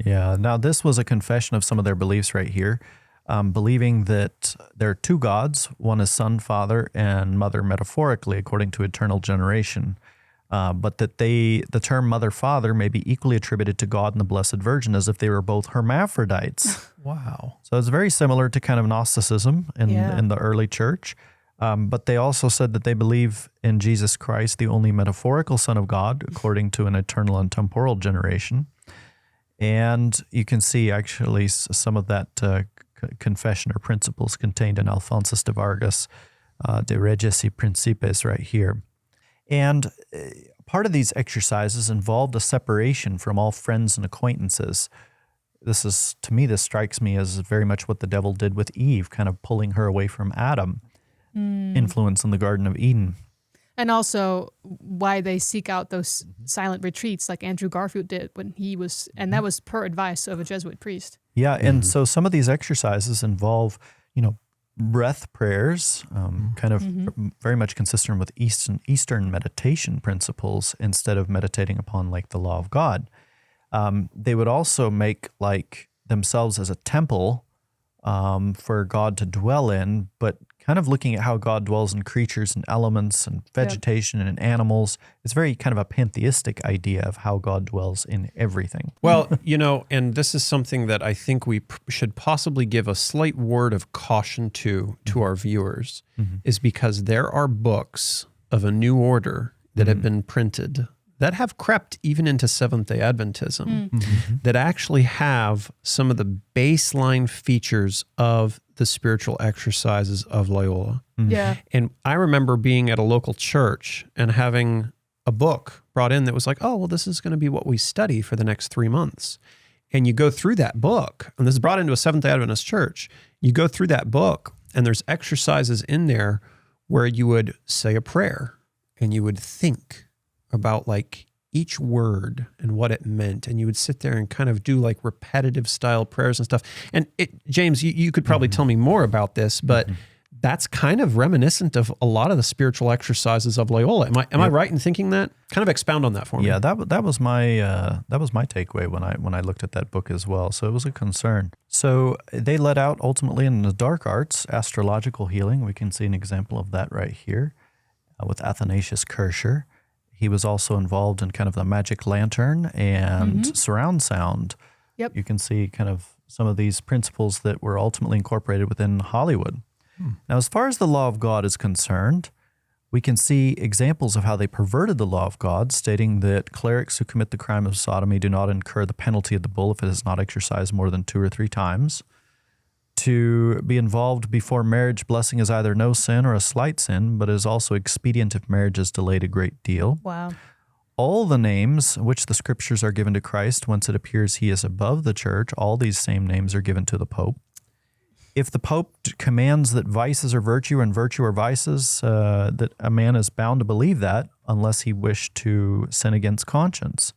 Yeah. Now, this was a confession of some of their beliefs right here. Believing that there are two gods, one is son, father, and mother metaphorically, according to eternal generation, but that the term mother, father may be equally attributed to God and the Blessed Virgin as if they were both hermaphrodites. Wow. So it's very similar to kind of Gnosticism in the early church. But they also said that they believe in Jesus Christ, the only metaphorical Son of God, according to an eternal and temporal generation. And you can see actually some of that confession or principles contained in Alphonsus de Vargas, De Regis y Principes right here. And part of these exercises involved a separation from all friends and acquaintances. This strikes me as very much what the devil did with Eve, kind of pulling her away from Adam, influence in the Garden of Eden. And also why they seek out those silent retreats like Andrew Garfield did when he was, and that was per advice of a Jesuit priest. Yeah, and so some of these exercises involve, breath prayers, kind of very much consistent with Eastern meditation principles instead of meditating upon like the law of God. They would also make like themselves as a temple for God to dwell in, but kind of looking at how God dwells in creatures and elements and vegetation and animals. It's very kind of a pantheistic idea of how God dwells in everything. Well, and this is something that I think we should possibly give a slight word of caution to our viewers, is because there are books of a new order that have been printed that have crept even into Seventh-day Adventism, that actually have some of the baseline features of the spiritual exercises of Loyola. Yeah. And I remember being at a local church and having a book brought in that was like, oh, well, this is going to be what we study for the next 3 months. And you go through that book, and this is brought into a Seventh-day Adventist church. You go through that book, and there's exercises in there where you would say a prayer, and you would think about like each word and what it meant. And you would sit there and kind of do like repetitive style prayers and stuff. And James, you could probably tell me more about this, but that's kind of reminiscent of a lot of the spiritual exercises of Loyola. Am I right in thinking that? Kind of expound on that for me. Yeah, that was my takeaway when I looked at that book as well. So it was a concern. So they led out ultimately in the dark arts, astrological healing. We can see an example of that right here with Athanasius Kircher. He was also involved in kind of the magic lantern and surround sound. Yep. You can see kind of some of these principles that were ultimately incorporated within Hollywood. Now, as far as the law of God is concerned, We can see examples of how they perverted the law of God, stating that clerics who commit the crime of sodomy do not incur the penalty of the bull if it is not exercised more than 2 or 3 times. To be involved before marriage blessing is either no sin or a slight sin, but is also expedient if marriage is delayed a great deal. Wow. All the names which the scriptures are given to Christ, whence it appears he is above the church, all these same names are given to the Pope. If the Pope commands that vices are virtue and virtue are vices, that a man is bound to believe that unless he wished to sin against conscience.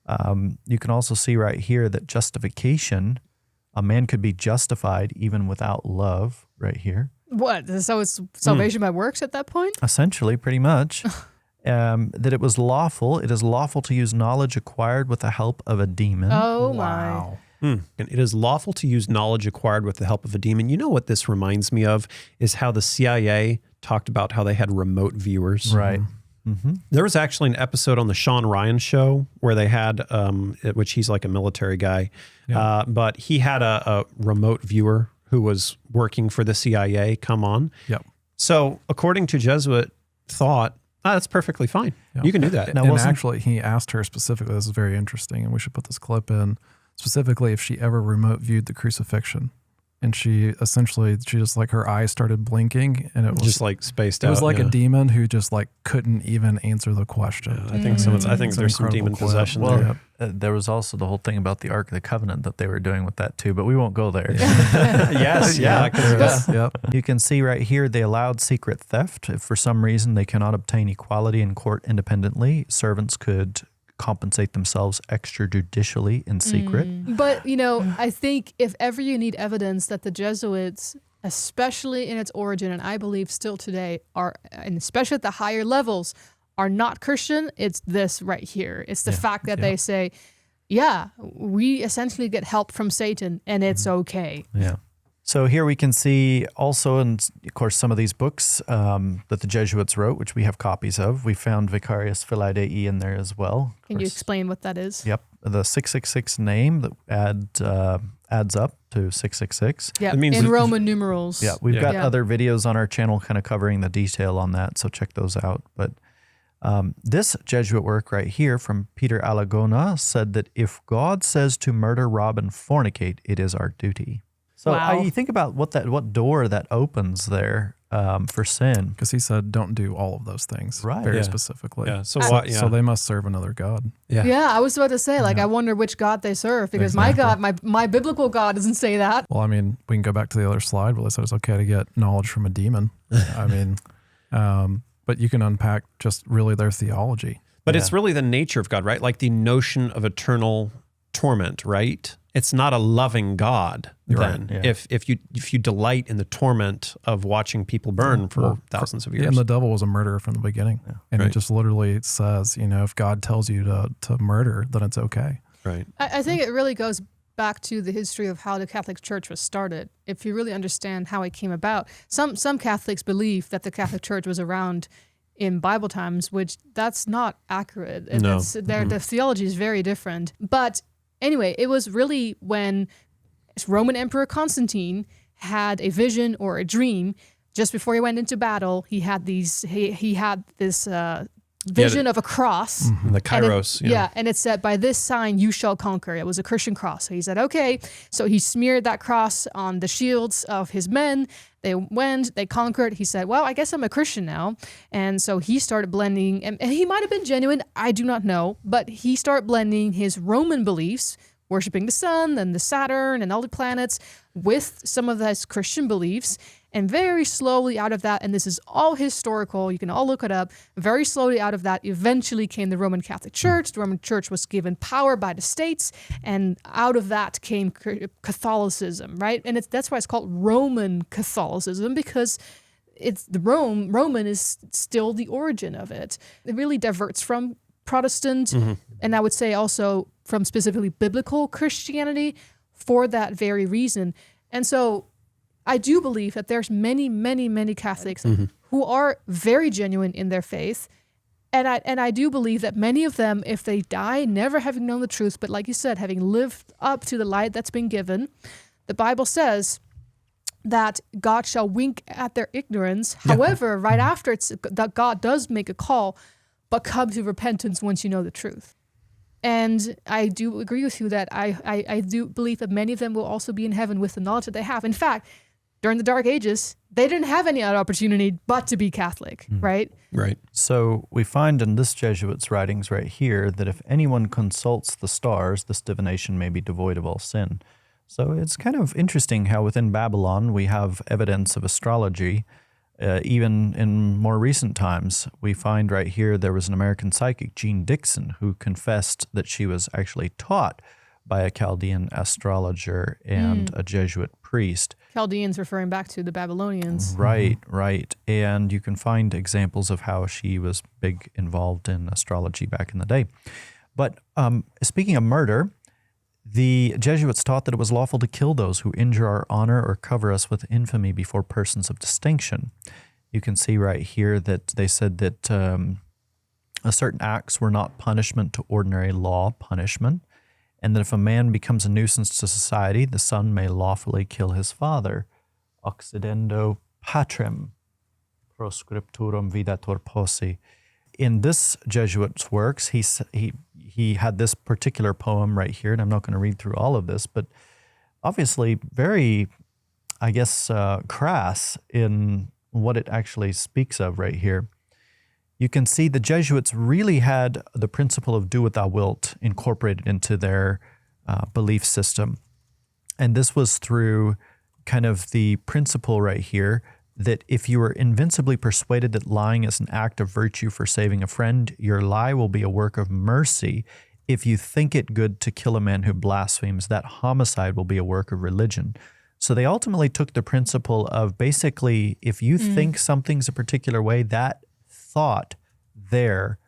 You can also see right here that justification, a man could be justified even without love, right here. What? So it's salvation by works at that point? Essentially, pretty much. That it was lawful. It is lawful to use knowledge acquired with the help of a demon. Oh, my. And it is lawful to use knowledge acquired with the help of a demon. You know what this reminds me of is how the CIA talked about how they had remote viewers. Right. There was actually an episode on the Sean Ryan show where they had, which he's like a military guy, but he had a remote viewer who was working for the CIA come on. Yep. So according to Jesuit thought, that's perfectly fine. Yep. You can do that. Now, and actually, he asked her specifically, this is very interesting, and we should put this clip in, specifically if she ever remote viewed the crucifixion. And she just like her eyes started blinking and it was just like spaced out. It was like a demon who just like couldn't even answer the question. I think there's some demon possession there. There was also the whole thing about the Ark of the Covenant that they were doing with that too, but we won't go there. You can see right here, they allowed secret theft. If for some reason they cannot obtain equality in court independently, servants could compensate themselves extrajudicially in secret. But, I think if ever you need evidence that the Jesuits, especially in its origin, and I believe still today, and especially at the higher levels, are not Christian, it's this right here. It's the fact that they say, we essentially get help from Satan and it's okay. Yeah. So here we can see also, and of course, some of these books that the Jesuits wrote, which we have copies of. We found Vicarius Filii Dei in there as well. Can you explain what that is? Yep. The 666 name that adds up to 666. Yeah, in Roman numerals. Yeah, we've got other videos on our channel kind of covering the detail on that, so check those out. But this Jesuit work right here from Peter Alagona said that if God says to murder, rob, and fornicate, it is our duty. So you think about what door that opens there for sin. Because he said, don't do all of those things very specifically. Yeah. So they must serve another God. Yeah, I was about to say, I wonder which God they serve, because my God, my biblical God doesn't say that. Well, I mean, we can go back to the other slide where they said it's okay to get knowledge from a demon. I mean, but you can unpack just really their theology. But it's really the nature of God, right? Like the notion of eternal torment, right? It's not a loving God then. Right, yeah. If you delight in the torment of watching people burn for thousands of years. And the devil was a murderer from the beginning. Yeah. And it just literally says, if God tells you to murder, then it's okay. Right. I think it really goes back to the history of how the Catholic Church was started. If you really understand how it came about, some Catholics believe that the Catholic Church was around in Bible times, which that's not accurate. And no. The theology is very different. But anyway, it was really when Roman Emperor Constantine had a vision or a dream just before he went into battle. He had this vision of a cross. The Kairos. And it said, by this sign you shall conquer. It was a Christian cross. So he said, okay. So he smeared that cross on the shields of his men. They went, they conquered. He said, well, I guess I'm a Christian now. And so he started blending, and he might have been genuine, I do not know, but he started blending his Roman beliefs, worshiping the sun and the Saturn and all the planets, with some of his Christian beliefs. And very slowly out of that, and this is all historical, you can all look it up, very slowly out of that eventually came the Roman Catholic Church. The Roman Church was given power by the states, and out of that came Catholicism, right? And that's why it's called Roman Catholicism, because it's Roman is still the origin of it. It really diverts from Protestant, and I would say also from specifically biblical Christianity for that very reason. And so I do believe that there's many, many, many Catholics who are very genuine in their faith. And I do believe that many of them, if they die never having known the truth, but like you said, having lived up to the light that's been given, the Bible says that God shall wink at their ignorance. However, right after it's that God does make a call, but come to repentance once you know the truth. And I do agree with you that I do believe that many of them will also be in heaven with the knowledge that they have. In fact, during the Dark Ages, they didn't have any other opportunity but to be Catholic, right? Right. So we find in this Jesuit's writings right here that if anyone consults the stars, this divination may be devoid of all sin. So it's kind of interesting how within Babylon we have evidence of astrology. Even in more recent times, we find right here there was an American psychic, Jean Dixon, who confessed that she was actually taught by a Chaldean astrologer and a Jesuit priest. Chaldeans referring back to the Babylonians. Right, right. And you can find examples of how she was big involved in astrology back in the day. But speaking of murder, the Jesuits taught that it was lawful to kill those who injure our honor or cover us with infamy before persons of distinction. You can see right here that they said that certain acts were not punishment to ordinary law punishment, and that if a man becomes a nuisance to society, the son may lawfully kill his father. Occidendo patrem proscripturum vidator posse. In this Jesuit's works, he had this particular poem right here, and I'm not going to read through all of this, but obviously very, I guess, crass in what it actually speaks of right here. You can see the Jesuits really had the principle of do what thou wilt incorporated into their belief system. And this was through kind of the principle right here that if you are invincibly persuaded that lying is an act of virtue for saving a friend, your lie will be a work of mercy. If you think it good to kill a man who blasphemes, that homicide will be a work of religion. So they ultimately took the principle of basically, if you think something's a particular way, that thought there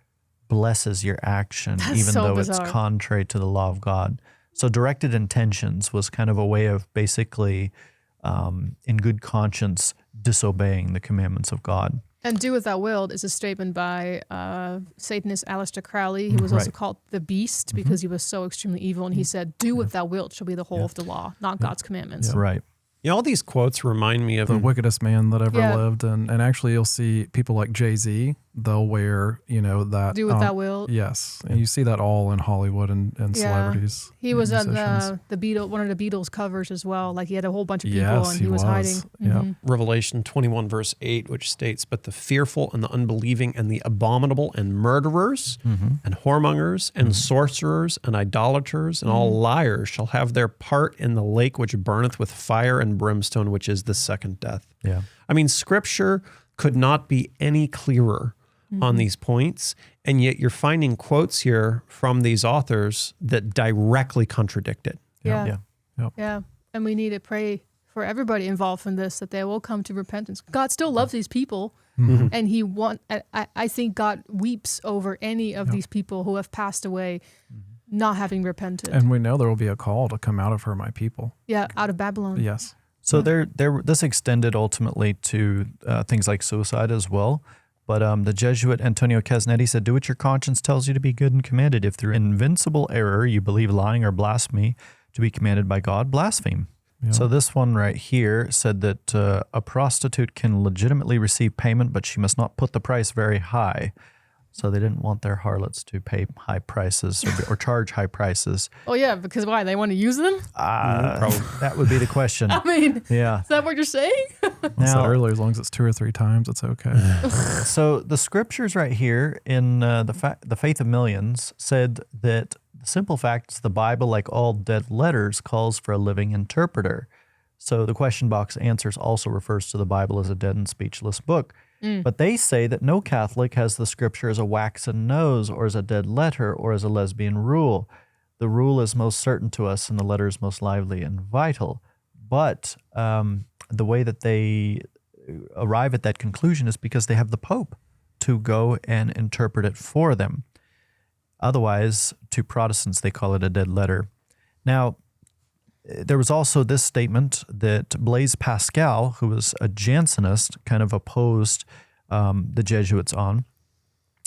blesses your action, even though bizarre. It's contrary to the law of God. So directed intentions was kind of a way of basically, in good conscience, disobeying the commandments of God. And do what thou wilt is a statement by Satanist Aleister Crowley. He was also called the Beast because he was so extremely evil. And he said, do what thou wilt shall be the whole of the law, not God's commandments. Right. You know, all these quotes remind me of the wickedest man that ever lived. And actually you'll see people like Jay-Z, they'll wear, that. Do what thou wilt. Yes. And you see that all in Hollywood and celebrities. He was on the Beatles, one of the Beatles covers as well. Like he had a whole bunch of people and he was hiding. Yeah. Revelation 21 verse 8, which states, but the fearful and the unbelieving and the abominable and murderers and whoremongers and sorcerers and idolaters and all liars shall have their part in the lake which burneth with fire and brimstone, which is the second death. Yeah. I mean, scripture could not be any clearer on these points, and yet you're finding quotes here from these authors that directly contradict it. Yeah. And we need to pray for everybody involved in this, that they will come to repentance. God still loves these people, and I think God weeps over any of these people who have passed away not having repented. And we know there will be a call to come out of her, my people. Yeah, out of Babylon. Yes. So this extended ultimately to things like suicide as well. But the Jesuit Antonio Casnetti said, do what your conscience tells you to be good and commanded. If through invincible error you believe lying or blasphemy to be commanded by God, blaspheme. Yeah. So this one right here said that a prostitute can legitimately receive payment, but she must not put the price very high. So they didn't want their harlots to pay high prices or charge high prices. Oh, yeah, because why? They want to use them? That would be the question. I mean, yeah. Is that what you're saying? I said earlier, as long as it's 2 or 3 times, it's okay. So the scriptures right here in the Faith of Millions said that the simple fact is the Bible, like all dead letters, calls for a living interpreter. So the question box answers also refers to the Bible as a dead and speechless book. But they say that no Catholic has the scripture as a waxen nose or as a dead letter or as a lesbian rule. The rule is most certain to us and the letter is most lively and vital. But the way that they arrive at that conclusion is because they have the Pope to go and interpret it for them. Otherwise, to Protestants, they call it a dead letter. Now, there was also this statement that Blaise Pascal, who was a Jansenist, kind of opposed the Jesuits on.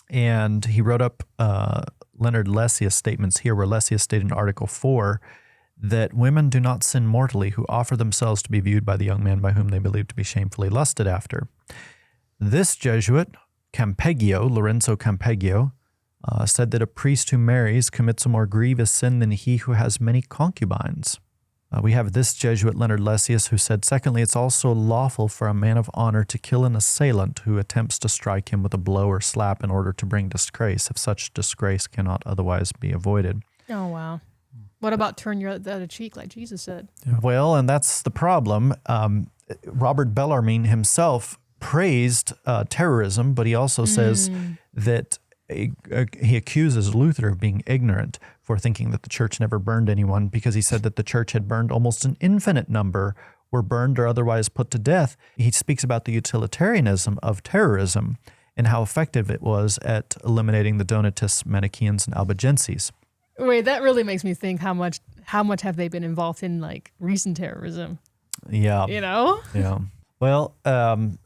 And he wrote up Leonard Lessius' statements here, where Lessius stated in Article 4 that women do not sin mortally who offer themselves to be viewed by the young man by whom they believe to be shamefully lusted after. This Jesuit, Lorenzo Campeggio, said that a priest who marries commits a more grievous sin than he who has many concubines. We have this Jesuit, Leonard Lessius, who said, secondly, it's also lawful for a man of honor to kill an assailant who attempts to strike him with a blow or slap in order to bring disgrace, if such disgrace cannot otherwise be avoided. Oh, wow. What about turn your other cheek, like Jesus said? Yeah. Well, and that's the problem. Robert Bellarmine himself praised terrorism, but he also says that he accuses Luther of being ignorant for thinking that the church never burned anyone, because he said that the church had burned almost an infinite number, were burned or otherwise put to death. He speaks about the utilitarianism of terrorism and how effective it was at eliminating the Donatists, Manichaeans, and Albigenses. Wait, that really makes me think how much have they been involved in like recent terrorism? Yeah. You know? Yeah. Well,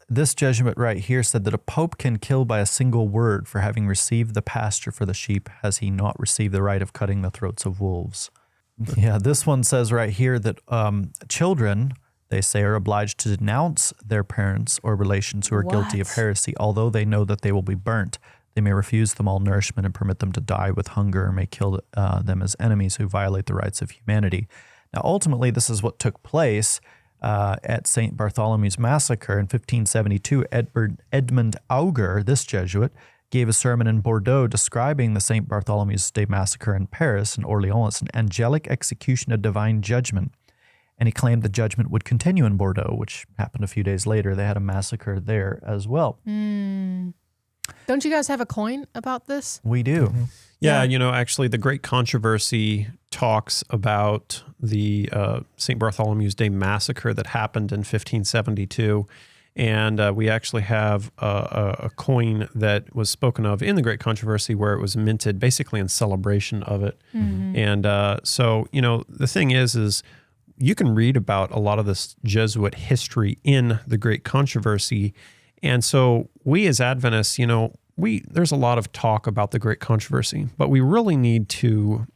this Jesuit right here said that a pope can kill by a single word, for having received the pasture for the sheep, has he not received the right of cutting the throats of wolves? Yeah, this one says right here that children, they say, are obliged to denounce their parents or relations who are guilty of heresy, although they know that they will be burnt. They may refuse them all nourishment and permit them to die with hunger, or may kill them as enemies who violate the rights of humanity. Now, ultimately, this is what took place at St. Bartholomew's Massacre in 1572. Edmund Auger, this Jesuit, gave a sermon in Bordeaux describing the St. Bartholomew's Day Massacre in Paris and Orleans, an angelic execution of divine judgment. And he claimed the judgment would continue in Bordeaux, which happened a few days later. They had a massacre there as well. Don't you guys have a coin about this? We do. Mm-hmm. Yeah, you know, actually the Great Controversy talks about the St. Bartholomew's Day Massacre that happened in 1572. And we actually have a coin that was spoken of in the Great Controversy where it was minted basically in celebration of it. Mm-hmm. And so, you know, the thing is you can read about a lot of this Jesuit history in the Great Controversy. And so we as Adventists, you know, there's a lot of talk about the Great Controversy, but we really need to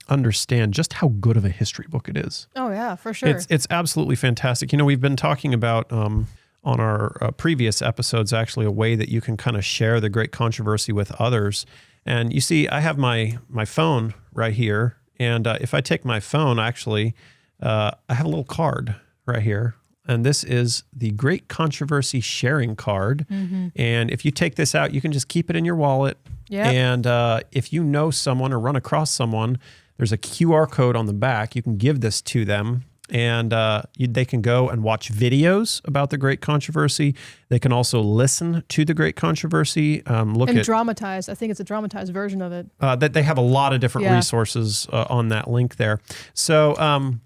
understand just how good of a history book it is. Oh yeah, for sure. It's absolutely fantastic. You know, we've been talking about on our previous episodes, actually, a way that you can kind of share the Great Controversy with others. And you see, I have my phone right here. And if I take my phone, actually, I have a little card right here. And this is the Great Controversy sharing card. Mm-hmm. And if you take this out, you can just keep it in your wallet. Yep. And if you know someone or run across someone, there's a QR code on the back. You can give this to them. And they can go and watch videos about the Great Controversy. They can also listen to the Great Controversy. Dramatized. I think it's a dramatized version of it. That they have a lot of different resources on that link there. So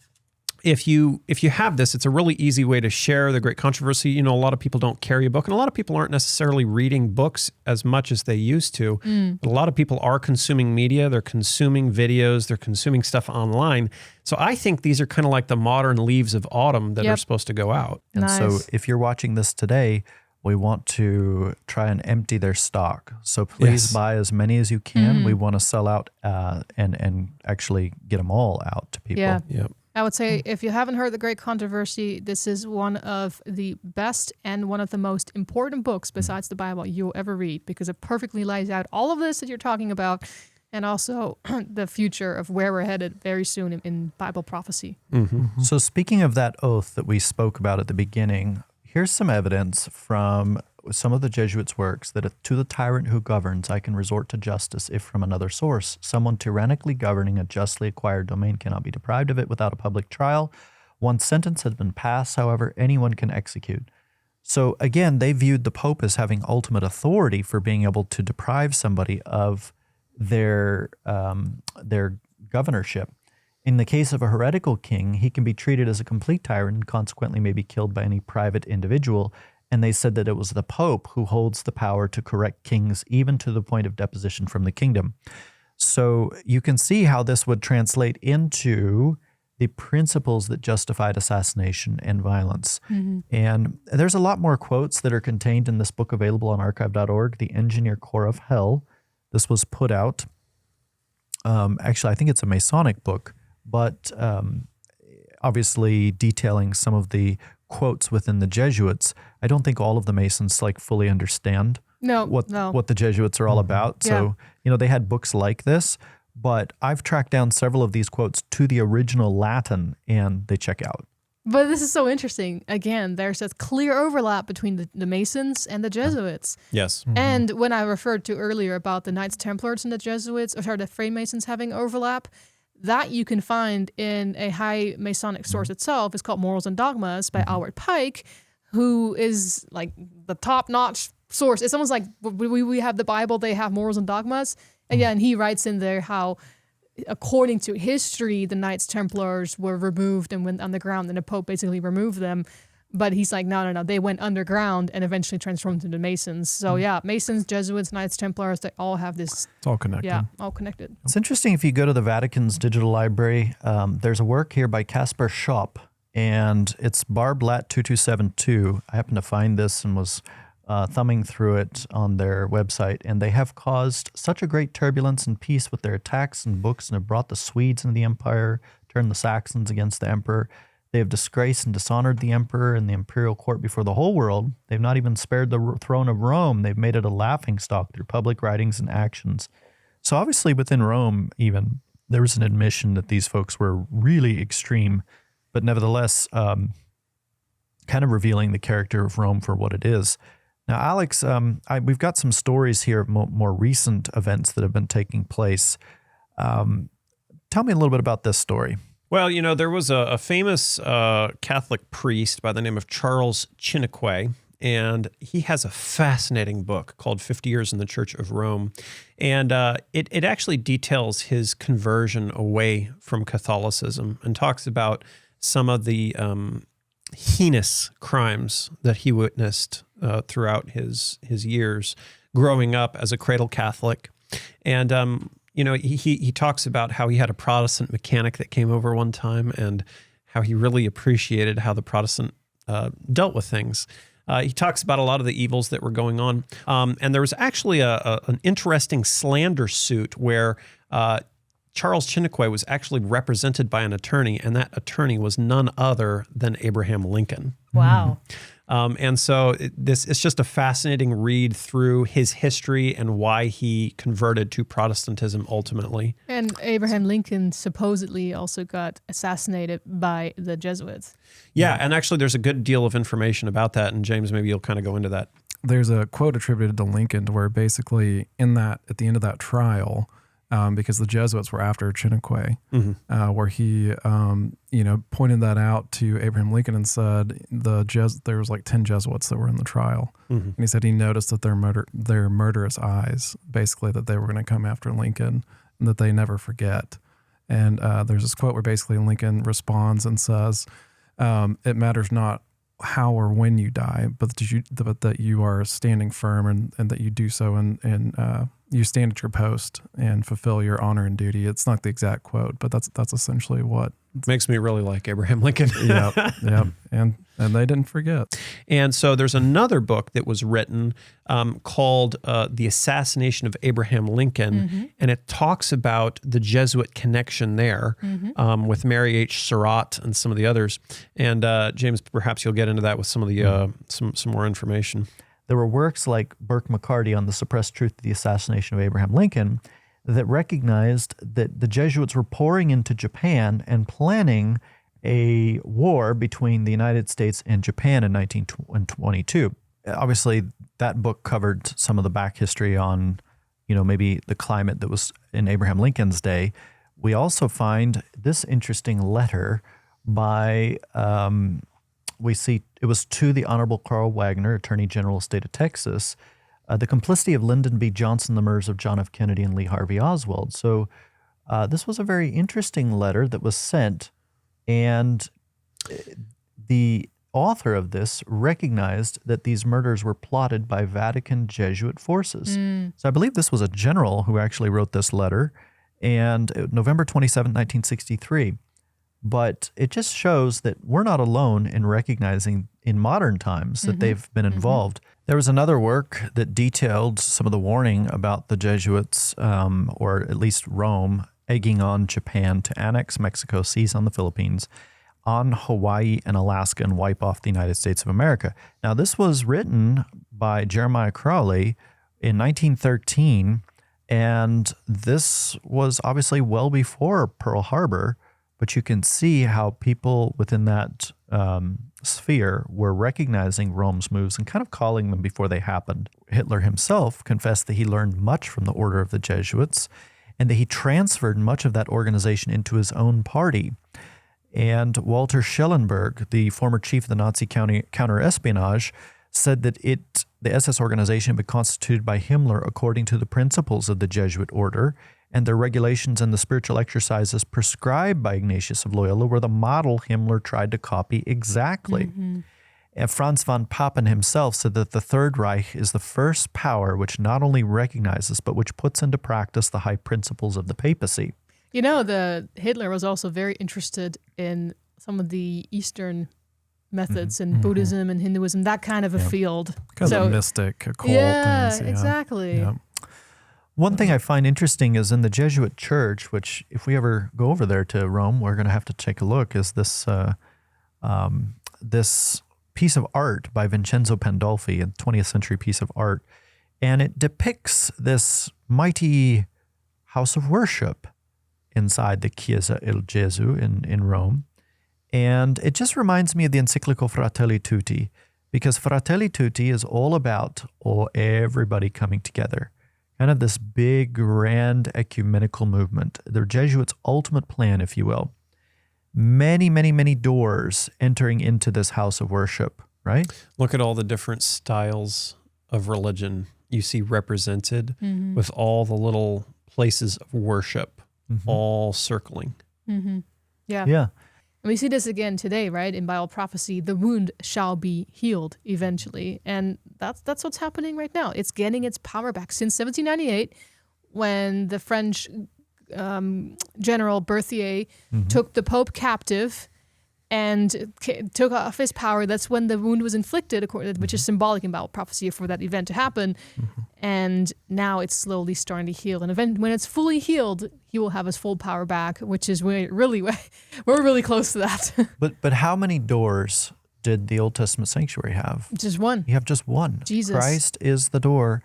if you have this, it's a really easy way to share the Great Controversy. You know, a lot of people don't carry a book, and a lot of people aren't necessarily reading books as much as they used to. But a lot of people are consuming media. They're consuming videos. They're consuming stuff online. So I think these are kind of like the modern leaves of autumn that are supposed to go out. And so if you're watching this today, we want to try and empty their stock. So please buy as many as you can. We want to sell out and actually get them all out to people. Yeah. I would say if you haven't heard The Great Controversy, this is one of the best and one of the most important books besides the Bible you'll ever read, because it perfectly lays out all of this that you're talking about, and also the future of where we're headed very soon in Bible prophecy. Mm-hmm. So speaking of that oath that we spoke about at the beginning, here's some evidence from some of the Jesuits' works that to the tyrant who governs, I can resort to justice if from another source. Someone tyrannically governing a justly acquired domain cannot be deprived of it without a public trial. Once sentence has been passed, however, anyone can execute. So again, they viewed the Pope as having ultimate authority for being able to deprive somebody of their governorship. In the case of a heretical king, he can be treated as a complete tyrant and consequently may be killed by any private individual. And they said that it was the Pope who holds the power to correct kings, even to the point of deposition from the kingdom. So you can see how this would translate into the principles that justified assassination and violence. Mm-hmm. And there's a lot more quotes that are contained in this book available on archive.org, The Engineer Corps of Hell. This was put out, actually, I think it's a Masonic book but obviously detailing some of the quotes within the Jesuits. I don't think all of the Masons like fully understand what the Jesuits are all about. So, they had books like this, but I've tracked down several of these quotes to the original Latin and they check out. But this is so interesting. Again, there's a clear overlap between the Masons and the Jesuits. Yes. And when I referred to earlier about the Knights Templars and the Jesuits, the Freemasons having overlap, that you can find in a high Masonic source itself. It's called Morals and Dogmas by Albert Pike, who is like the top-notch source. It's almost like we have the Bible, they have Morals and Dogmas. Again, he writes in there how, according to history, the Knights Templars were removed and went underground, and the Pope basically removed them. But he's like, no, they went underground and eventually transformed into Masons. So yeah, Masons, Jesuits, Knights Templars, they all have this. It's all connected. Yeah, all connected. It's interesting if you go to the Vatican's digital library, there's a work here by Caspar Schopp, and it's Barb Lat 2272. I happened to find this and was thumbing through it on their website, and they have caused such a great turbulence and peace with their attacks and books, and have brought the Swedes into the empire, turned the Saxons against the emperor. They have disgraced and dishonored the emperor and the imperial court before the whole world. They've not even spared the throne of Rome. They've made it a laughingstock through public writings and actions. So obviously within Rome even, there was an admission that these folks were really extreme, but nevertheless kind of revealing the character of Rome for what it is. Now, Alex, we've got some stories here of more recent events that have been taking place. Tell me a little bit about this story. Well, there was a famous Catholic priest by the name of Charles Chiniquy, and he has a fascinating book called 50 Years in the Church of Rome. And it actually details his conversion away from Catholicism and talks about some of the heinous crimes that he witnessed throughout his years growing up as a cradle Catholic. And he talks about how he had a Protestant mechanic that came over one time and how he really appreciated how the Protestant dealt with things. He talks about a lot of the evils that were going on. And there was actually an interesting slander suit where Charles Chiniquy was actually represented by an attorney, and that attorney was none other than Abraham Lincoln. Wow. And so it's just a fascinating read through his history and why he converted to Protestantism ultimately. And Abraham Lincoln supposedly also got assassinated by the Jesuits. Yeah, and actually there's a good deal of information about that, and James, maybe you'll kind of go into that. There's a quote attributed to Lincoln where basically at the end of that trial, because the Jesuits were after Chiniquy, where he, pointed that out to Abraham Lincoln and said there was like 10 Jesuits that were in the trial, and he said he noticed that their murderous eyes, basically that they were going to come after Lincoln and that they never forget. And there's this quote where basically Lincoln responds and says, "It matters not how or when you die, but that you are standing firm and that you do so and you stand at your post and fulfill your honor and duty." It's not the exact quote, but that's essentially what makes me really like Abraham Lincoln. Yep. And they didn't forget. And so there's another book that was written called The Assassination of Abraham Lincoln, and it talks about the Jesuit connection there with Mary H. Surratt and some of the others. And James, perhaps you'll get into that with some of the some more information. There were works like Burke McCarty on the suppressed truth of the assassination of Abraham Lincoln that recognized that the Jesuits were pouring into Japan and planning a war between the United States and Japan in 1922. Obviously, that book covered some of the back history on, maybe the climate that was in Abraham Lincoln's day. We also find this interesting letter by we see it was to the Honorable Carl Wagner, Attorney General of the State of Texas, the complicity of Lyndon B. Johnson, the murders of John F. Kennedy and Lee Harvey Oswald. So this was a very interesting letter that was sent, and the author of this recognized that these murders were plotted by Vatican Jesuit forces. So I believe this was a general who actually wrote this letter, and November 27, 1963. But it just shows that we're not alone in recognizing in modern times that they've been involved. There was another work that detailed some of the warning about the Jesuits, or at least Rome, egging on Japan to annex Mexico, seize on the Philippines, on Hawaii and Alaska, and wipe off the United States of America. Now, this was written by Jeremiah Crowley in 1913, and this was obviously well before Pearl Harbor, but you can see how people within that sphere were recognizing Rome's moves and kind of calling them before they happened. Hitler himself confessed that he learned much from the Order of the Jesuits and that he transferred much of that organization into his own party. And Walter Schellenberg, the former chief of the Nazi counter-espionage, said that the SS organization had been constituted by Himmler according to the principles of the Jesuit order, and their regulations and the spiritual exercises prescribed by Ignatius of Loyola were the model Himmler tried to copy exactly. Mm-hmm. And Franz von Papen himself said that the Third Reich is the first power which not only recognizes, but which puts into practice the high principles of the papacy. You know, Hitler was also very interested in some of the Eastern methods and Buddhism and Hinduism, that kind of a field. Kind of mystic, occult things. Yeah, exactly. Yeah. One thing I find interesting is in the Jesuit church, which if we ever go over there to Rome, we're going to have to take a look, is this this piece of art by Vincenzo Pandolfi, a 20th century piece of art. And it depicts this mighty house of worship inside the Chiesa il Gesù in Rome. And it just reminds me of the encyclical Fratelli Tutti, because Fratelli Tutti is all about everybody coming together. Kind of this big, grand ecumenical movement, the Jesuits' ultimate plan, if you will. Many, many, many doors entering into this house of worship, right? Look at all the different styles of religion you see represented with all the little places of worship all circling. Mm-hmm. Yeah. Yeah. And we see this again today, right? In Bible prophecy, the wound shall be healed eventually. And that's what's happening right now. It's getting its power back. Since 1798, when the French General Berthier took the Pope captive and took off his power, that's when the wound was inflicted, which is symbolic in Bible prophecy for that event to happen. And now it's slowly starting to heal. And when it's fully healed, he will have his full power back, which is we're really close to that. But how many doors did the Old Testament sanctuary have? Just one. You have just one. Jesus. Christ is the door,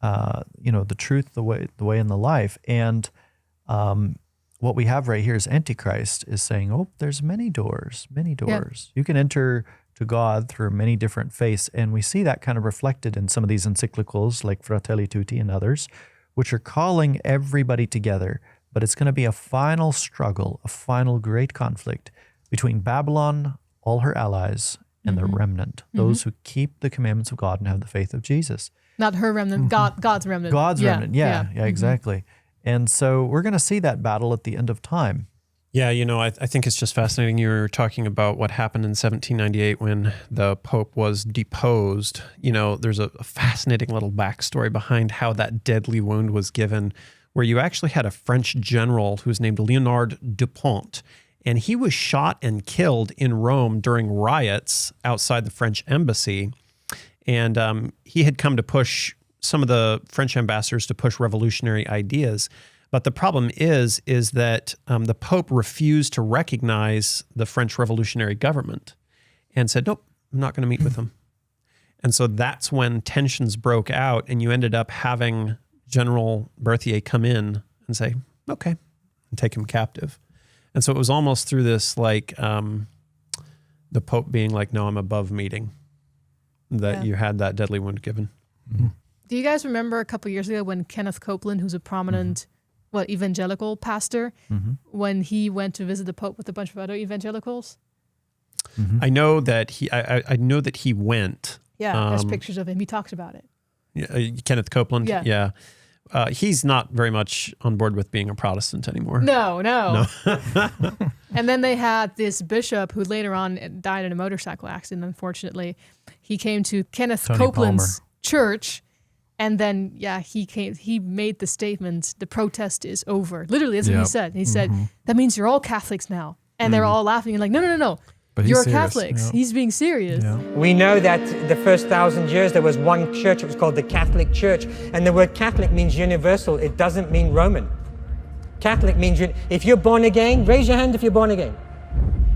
the truth, the way, and the life. And what we have right here is Antichrist is saying, there's many doors, many doors. Yeah. You can enter to God through many different faiths. And we see that kind of reflected in some of these encyclicals like Fratelli Tutti and others, which are calling everybody together. But it's going to be a final struggle, a final great conflict between Babylon, all her allies, and the remnant, those who keep the commandments of God and have the faith of Jesus. Not her remnant, God's remnant. God's remnant, yeah, exactly. And so we're going to see that battle at the end of time. Yeah, I think it's just fascinating. You were talking about what happened in 1798 when the Pope was deposed. There's a fascinating little backstory behind how that deadly wound was given, where you actually had a French general who was named Leonard Dupont, and he was shot and killed in Rome during riots outside the French embassy. And he had come to push some of the French ambassadors to push revolutionary ideas. But the problem is that the Pope refused to recognize the French revolutionary government and said, nope, I'm not going to meet with them. And so that's when tensions broke out, and you ended up having General Berthier come in and say, okay, and take him captive. And so it was almost through this, the Pope being like, no, I'm above meeting, that you had that deadly wound given. Mm-hmm. Do you guys remember a couple years ago when Kenneth Copeland, who's a prominent evangelical pastor, when he went to visit the Pope with a bunch of other evangelicals? I know that I know that he went. Yeah, there's pictures of him. He talks about it. Kenneth Copeland. Yeah. He's not very much on board with being a Protestant anymore. No. And then they had this bishop who later on died in a motorcycle accident, unfortunately. He came to Kenneth Copeland's church. And then, he made the statement, the protest is over. Literally, that's what he said. He said, that means you're all Catholics now. And they're all laughing and like, no. But you're serious. Catholics. Yeah. He's being serious. Yeah. We know that the first 1,000 years there was one church. It was called the Catholic Church. And the word Catholic means universal. It doesn't mean Roman. Catholic means if you're born again, raise your hand if you're born again.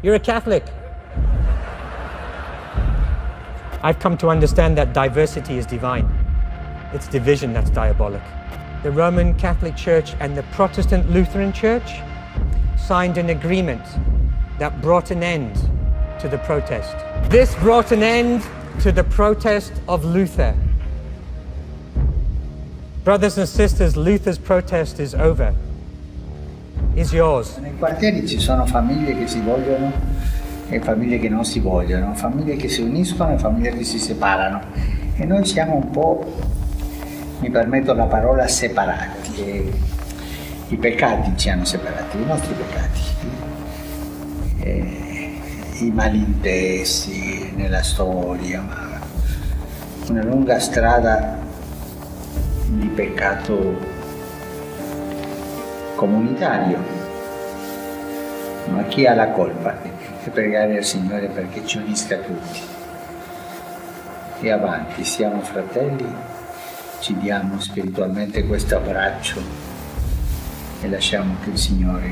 You're a Catholic. I've come to understand that diversity is divine. It's division that's diabolic. The Roman Catholic Church and the Protestant Lutheran Church signed an agreement that brought an end to the protest. This brought an end to the protest of Luther. Brothers and sisters, Luther's protest is over. Is yours. Nei quartieri ci sono famiglie che si vogliono e famiglie che non si vogliono, famiglie che si uniscono e famiglie che si separano. E noi siamo un po', mi permetto la parola, separati. E i peccati ci hanno separati, i nostri peccati. I malintesi nella storia, ma una lunga strada di peccato comunitario. Ma chi ha la colpa? E pregare al Signore perché ci unisca tutti. E avanti, siamo fratelli, ci diamo spiritualmente questo abbraccio e lasciamo che il Signore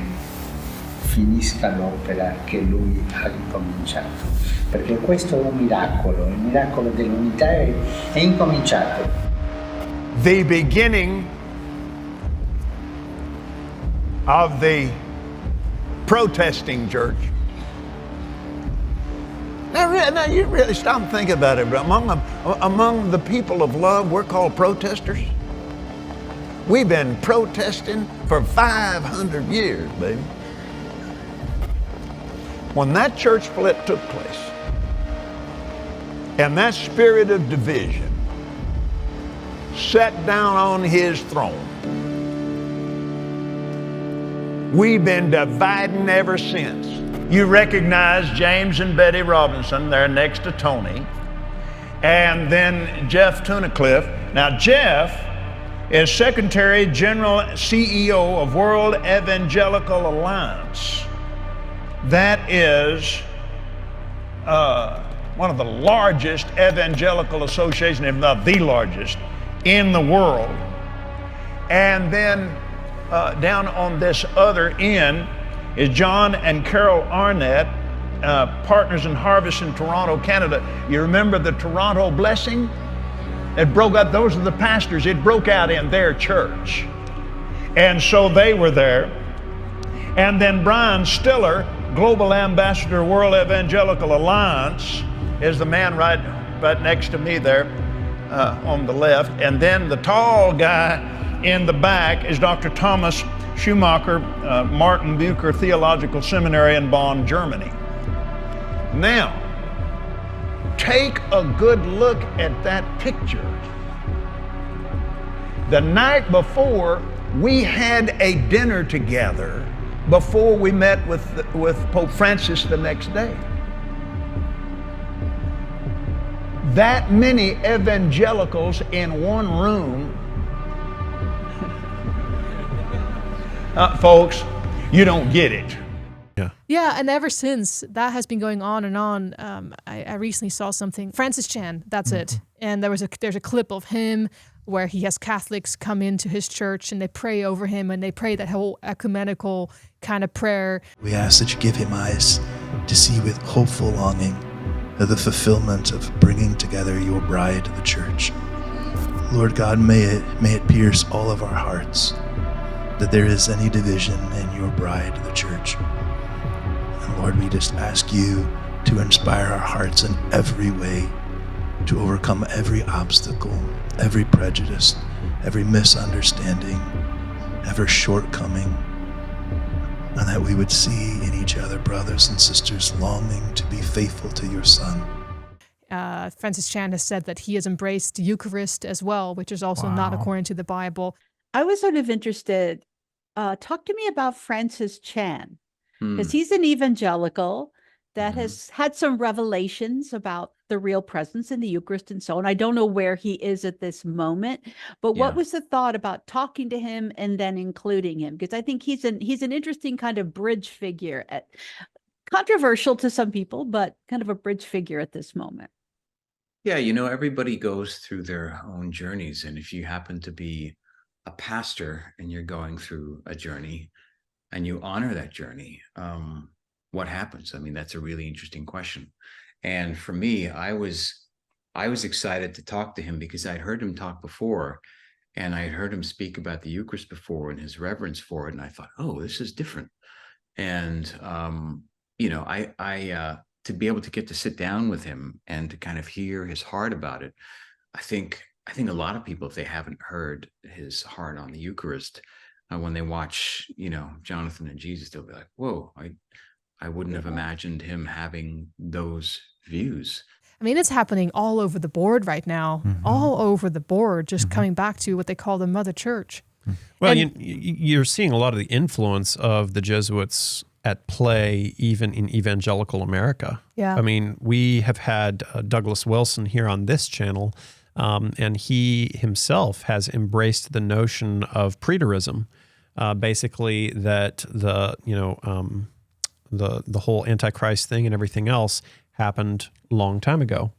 finisca l'opera che Lui ha incominciato. Perché questo è un miracolo, il miracolo dell'unità è incominciato. The beginning of the protesting church. Now you really stop and think about it, but among the people of love, we're called protesters. We've been protesting for 500 years, baby. When that church split took place, and that spirit of division sat down on his throne, we've been dividing ever since. You recognize James and Betty Robinson, they're next to Tony, and then Jeff Tunnicliffe. Now Jeff is Secretary General CEO of World Evangelical Alliance. That is one of the largest evangelical associations, if not the largest, in the world. And then down on this other end is John and Carol Arnett, partners in Harvest in Toronto, Canada. You remember the Toronto blessing? It broke out, those are the pastors, it broke out in their church. And so they were there. And then Brian Stiller, Global Ambassador, World Evangelical Alliance, is the man right next to me there on the left. And then the tall guy in the back is Dr. Thomas Schumacher, Martin Bucer Theological Seminary in Bonn, Germany. Now, take a good look at that picture. The night before, we had a dinner together before we met with Pope Francis the next day. That many evangelicals in one room. Folks, you don't get it. Yeah, and ever since, that has been going on and on. I recently saw something. Francis Chan, that's it. And there's a clip of him where he has Catholics come into his church and they pray over him and they pray that whole ecumenical kind of prayer. We ask that you give him eyes to see with hopeful longing the fulfillment of bringing together your bride, the church. Lord God, may it pierce all of our hearts that there is any division in your bride, the church. And Lord, we just ask you to inspire our hearts in every way to overcome every obstacle, every prejudice, every misunderstanding, every shortcoming, and that we would see in each other brothers and sisters longing to be faithful to your Son. Francis Chan has said that he has embraced the Eucharist as well, which is also not according to the Bible. I was sort of interested. Talk to me about Francis Chan, because he's an evangelical that has had some revelations about the real presence in the Eucharist and so on. I don't know where he is at this moment, but what was the thought about talking to him and then including him? Because I think he's an interesting kind of bridge figure, controversial to some people, but kind of a bridge figure at this moment. Yeah, you know, everybody goes through their own journeys, and if you happen to be a pastor and you're going through a journey, and you honor that journey, what happens? I mean, that's a really interesting question. And for me, I was excited to talk to him because I'd heard him talk before, and I had heard him speak about the Eucharist before and his reverence for it. And I thought, oh, this is different. And, to be able to get to sit down with him and to kind of hear his heart about it, I think a lot of people, if they haven't heard his heart on the Eucharist, when they watch, Jonathan and Jesus, they'll be like, whoa, I wouldn't have imagined him having those views. I mean, it's happening all over the board right now, all over the board, just coming back to what they call the Mother Church. Well, you're seeing a lot of the influence of the Jesuits at play even in evangelical America. Yeah. I mean, we have had Douglas Wilson here on this channel, and he himself has embraced the notion of Preterism, basically that the whole Antichrist thing and everything else happened a long time ago.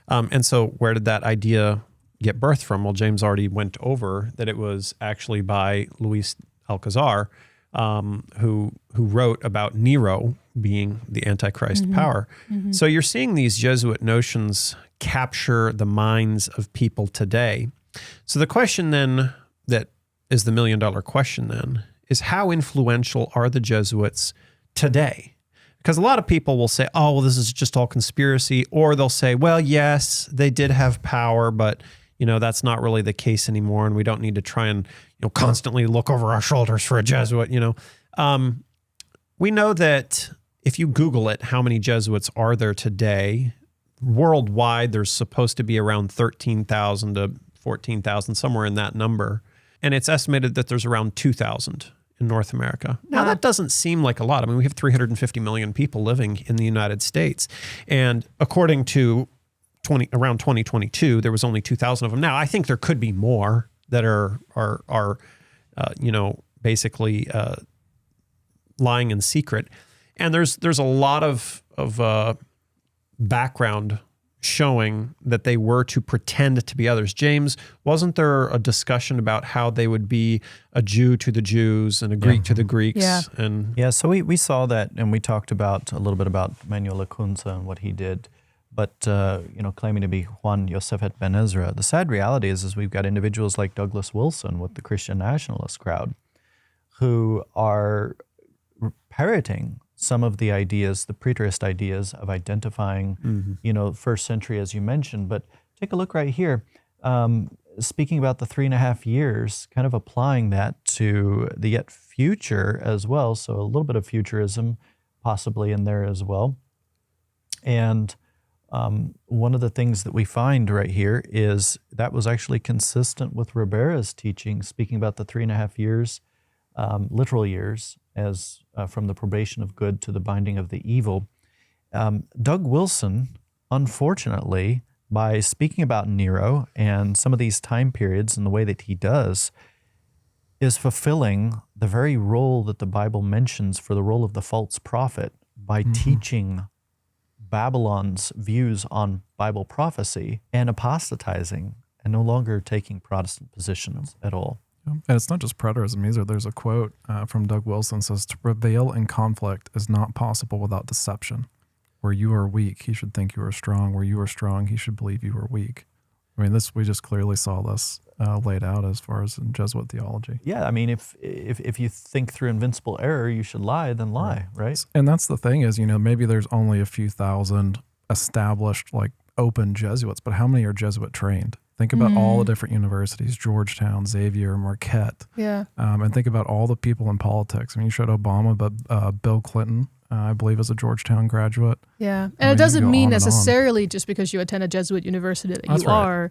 And so where did that idea get birthed from? Well, James already went over that it was actually by Luis Alcazar, who wrote about Nero being the Antichrist power. So you're seeing these Jesuit notions capture the minds of people today. So the question then, that is the $1 million question then, is how influential are the Jesuits today? Because a lot of people will say, oh, well, this is just all conspiracy. Or they'll say, well, yes, they did have power, but that's not really the case anymore, and we don't need to try and constantly look over our shoulders for a Jesuit. We know that if you Google it, how many Jesuits are there today? Worldwide, there's supposed to be around 13,000 to 14,000, somewhere in that number. And it's estimated that there's around 2,000 in North America. Now, that doesn't seem like a lot. I mean, we have 350 million people living in the United States. And according to around 2022, there was only 2,000 of them. Now, I think there could be more that are basically lying in secret. And there's a lot of background showing that they were to pretend to be others. James, wasn't there a discussion about how they would be a Jew to the Jews and a Greek to the Greeks? Yeah. So we saw that, and we talked about a little bit about Manuel Lacunza and what he did. But, claiming to be Juan Josephat Ben Ezra, the sad reality is we've got individuals like Douglas Wilson with the Christian nationalist crowd who are parroting some of the ideas, the preterist ideas of identifying, first century, as you mentioned. But take a look right here. Speaking about the 3.5 years, kind of applying that to the yet future as well. So a little bit of futurism possibly in there as well. And one of the things that we find right here is that was actually consistent with Ribera's teaching, speaking about the 3.5 years, literal years, as from the probation of good to the binding of the evil. Doug Wilson, unfortunately, by speaking about Nero and some of these time periods and the way that he does, is fulfilling the very role that the Bible mentions for the role of the false prophet by teaching Babylon's views on Bible prophecy and apostatizing and no longer taking Protestant positions at all. And it's not just preterism either. There's a quote from Doug Wilson says, "To prevail in conflict is not possible without deception. Where you are weak, he should think you are strong. Where you are strong, he should believe you are weak." I mean, we just clearly saw this laid out as far as in Jesuit theology. Yeah, I mean, if you think through invincible error, you should lie, then lie, right? And that's the thing is, maybe there's only a few thousand established, open Jesuits, but how many are Jesuit trained? Think about all the different universities, Georgetown, Xavier, Marquette. Yeah. And think about all the people in politics. I mean, you showed Obama, but Bill Clinton, I believe, is a Georgetown graduate. Yeah. And it doesn't mean necessarily just because you attend a Jesuit university that you are.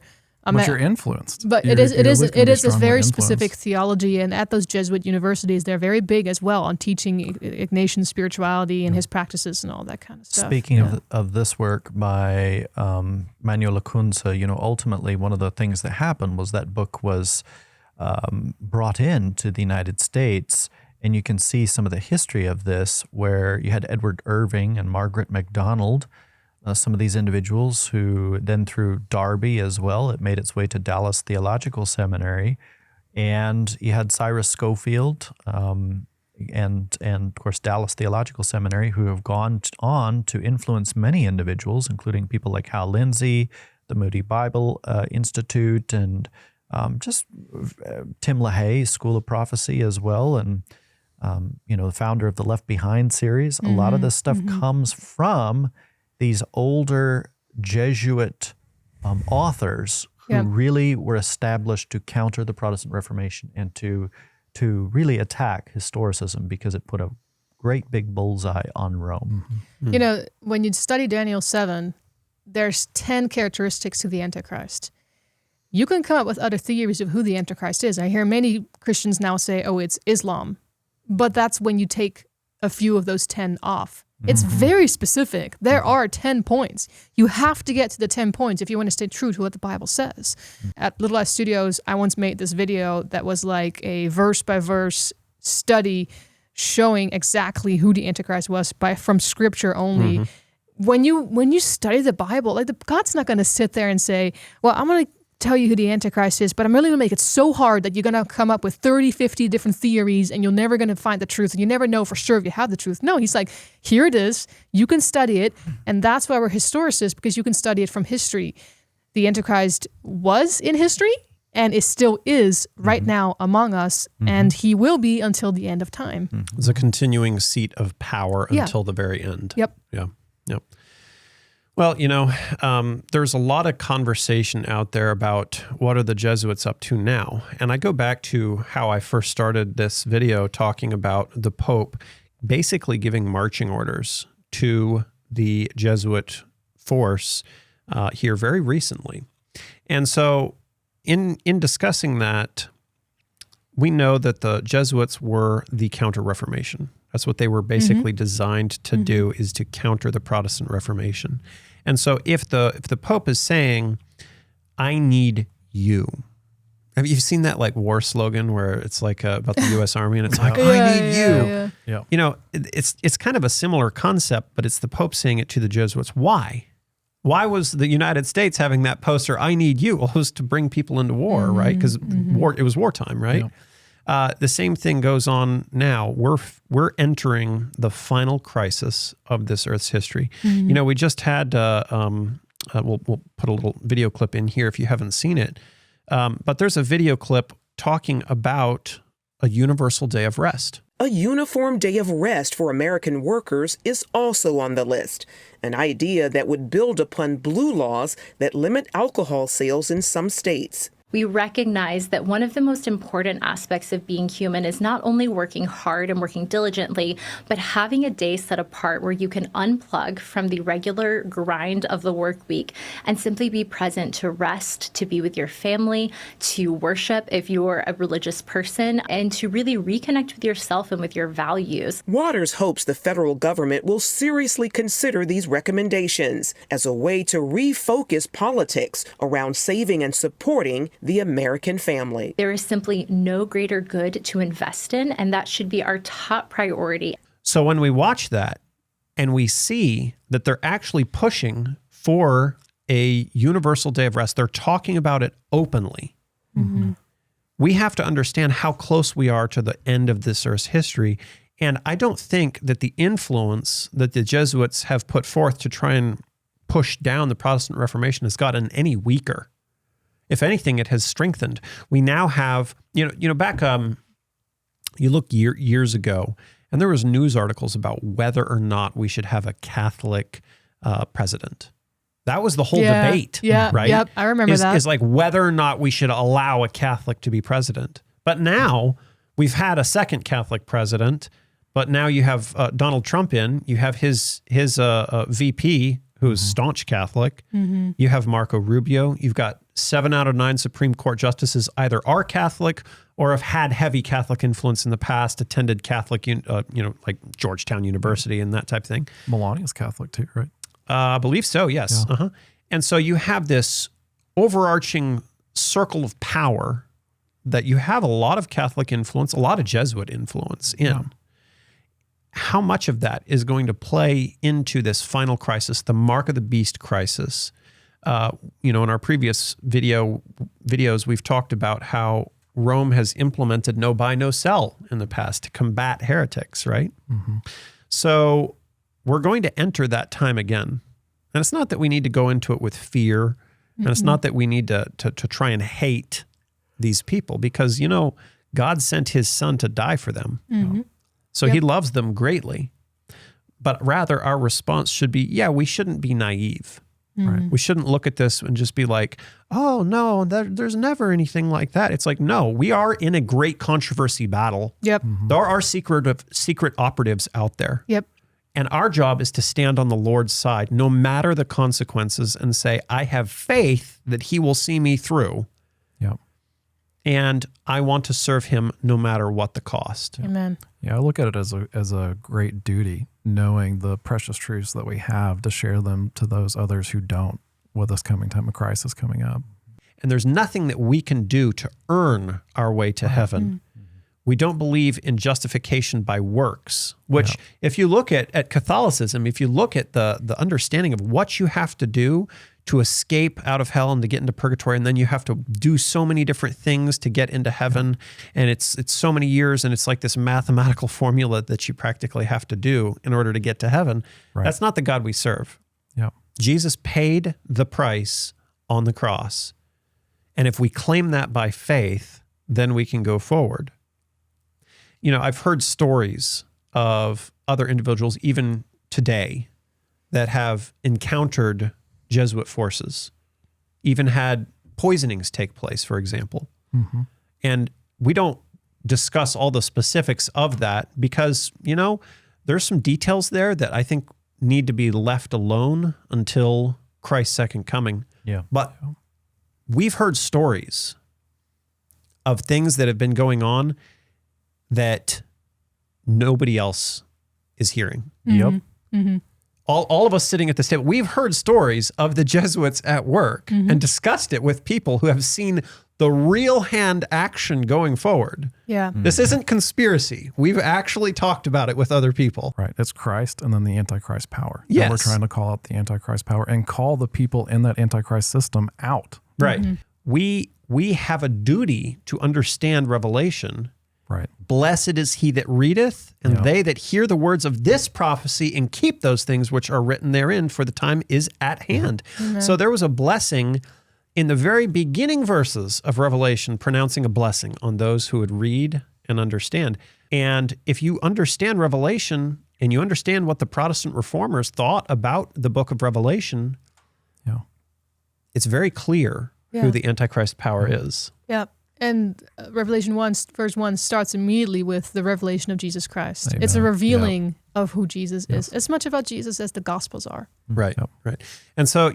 But you're influenced. But it is a very specific theology, and at those Jesuit universities, they're very big as well on teaching Ignatian spirituality and his practices and all that kind of stuff. Speaking of this work by Manuel Lacunza, ultimately one of the things that happened was that book was brought in to the United States, and you can see some of the history of this, where you had Edward Irving and Margaret MacDonald, some of these individuals who then through Darby as well, it made its way to Dallas Theological Seminary. And you had Cyrus Schofield and of course Dallas Theological Seminary, who have gone on to influence many individuals, including people like Hal Lindsey, the Moody Bible Institute, and just Tim LaHaye, School of Prophecy as well, and the founder of the Left Behind series. A lot of this stuff comes from these older Jesuit authors who really were established to counter the Protestant Reformation and to really attack historicism, because it put a great big bullseye on Rome. When you study Daniel 7, there's 10 characteristics of the Antichrist. You can come up with other theories of who the Antichrist is. I hear many Christians now say, oh, it's Islam. But that's when you take a few of those 10 off. It's very specific. There are 10 points. You have to get to the 10 points if you want to stay true to what the Bible says. At Little Life Studios, I once made this video that was like a verse-by-verse study showing exactly who the Antichrist was from Scripture only. When you study the Bible, God's not going to sit there and say, well, I'm going to tell you who the Antichrist is, but I'm really going to make it so hard that you're going to come up with 30, 50 different theories and you're never going to find the truth and you never know for sure if you have the truth. No, he's like, here it is. You can study it. And that's why we're historicists, because you can study it from history. The Antichrist was in history and it still is right now among us, and he will be until the end of time. It's a continuing seat of power until the very end. Yep. Yeah. Well, there's a lot of conversation out there about what are the Jesuits up to now. And I go back to how I first started this video talking about the Pope basically giving marching orders to the Jesuit force here very recently. And so in discussing that, we know that the Jesuits were the Counter-Reformation. That's what they were basically designed to do, is to counter the Protestant Reformation. And so if the Pope is saying, I need you. Have you seen that like war slogan where it's like about the U.S. Army and it's like, I need you. Yeah. It's kind of a similar concept, but it's the Pope saying it to the Jesuits. Why? Why was the United States having that poster, I need you? Well, it was to bring people into war, right? Because it was wartime, right? Yeah. The same thing goes on now. We're entering the final crisis of this Earth's history. We just had, we'll put a little video clip in here if you haven't seen it, but there's a video clip talking about a universal day of rest. A uniform day of rest for American workers is also on the list, an idea that would build upon blue laws that limit alcohol sales in some states. We recognize that one of the most important aspects of being human is not only working hard and working diligently, but having a day set apart where you can unplug from the regular grind of the work week and simply be present to rest, to be with your family, to worship if you're a religious person, and to really reconnect with yourself and with your values. Waters hopes the federal government will seriously consider these recommendations as a way to refocus politics around saving and supporting the American family. There is simply no greater good to invest in, and that should be our top priority. So when we watch that and we see that they're actually pushing for a universal day of rest, they're talking about it openly. We have to understand how close we are to the end of this Earth's history. And I don't think that the influence that the Jesuits have put forth to try and push down the Protestant Reformation has gotten any weaker. If anything, it has strengthened. We now have, back, you look years ago, and there was news articles about whether or not we should have a Catholic president. That was the whole debate, right? Yep, I remember that. Is like whether or not we should allow a Catholic to be president. But now we've had a second Catholic president, but now you have Donald Trump in. You have his VP, who's staunch Catholic. You have Marco Rubio. You've got 7 out of 9 Supreme Court justices either are Catholic or have had heavy Catholic influence in the past, attended Catholic, like Georgetown University and that type of thing. Melania's Catholic too, right? I believe so, yes. Yeah. And so you have this overarching circle of power that you have a lot of Catholic influence, a lot of Jesuit influence in. Yeah. How much of that is going to play into this final crisis, the mark of the beast crisis? In our previous videos, we've talked about how Rome has implemented no buy, no sell in the past to combat heretics, right? So we're going to enter that time again. And it's not that we need to go into it with fear, and it's not that we need to try and hate these people, because, God sent his son to die for them. So he loves them greatly. But rather our response should be, we shouldn't be naive. Right? We shouldn't look at this and just be like, oh no, there's never anything like that. It's like, no, we are in a great controversy battle. Yep. There are secret operatives out there. Yep. And our job is to stand on the Lord's side, no matter the consequences, and say, I have faith that he will see me through. Yep. And I want to serve him no matter what the cost. Amen. Yeah, I look at it as a great duty, knowing the precious truths that we have to share them to those others who don't, with this coming time of crisis coming up. And there's nothing that we can do to earn our way to heaven. We don't believe in justification by works, which if you look at Catholicism, if you look at the understanding of what you have to do to escape out of hell and to get into purgatory, and then you have to do so many different things to get into heaven, and it's so many years, and it's like this mathematical formula that you practically have to do in order to get to heaven. Right. That's not the God we serve. Yeah. Jesus paid the price on the cross. And if we claim that by faith, then we can go forward. I've heard stories of other individuals, even today, that have encountered Jesuit forces, even had poisonings take place, for example. And we don't discuss all the specifics of that because, there's some details there that I think need to be left alone until Christ's second coming. Yeah. But we've heard stories of things that have been going on that nobody else is hearing. Yep. All of us sitting at this table, we've heard stories of the Jesuits at work and discussed it with people who have seen the real hand action going forward. Yeah. This isn't conspiracy. We've actually talked about it with other people. Right. It's Christ and then the Antichrist power. Yes. And we're trying to call out the Antichrist power and call the people in that Antichrist system out. Right. We have a duty to understand Revelation. Right. Blessed is he that readeth, and they that hear the words of this prophecy and keep those things which are written therein, for the time is at hand. So there was a blessing in the very beginning verses of Revelation, pronouncing a blessing on those who would read and understand. And if you understand Revelation and you understand what the Protestant reformers thought about the book of Revelation, it's very clear who the Antichrist power is. Yeah. And Revelation 1, verse 1 starts immediately with the revelation of Jesus Christ. Amen. It's a revealing of who Jesus is, as much about Jesus as the Gospels are. Right, right. And so,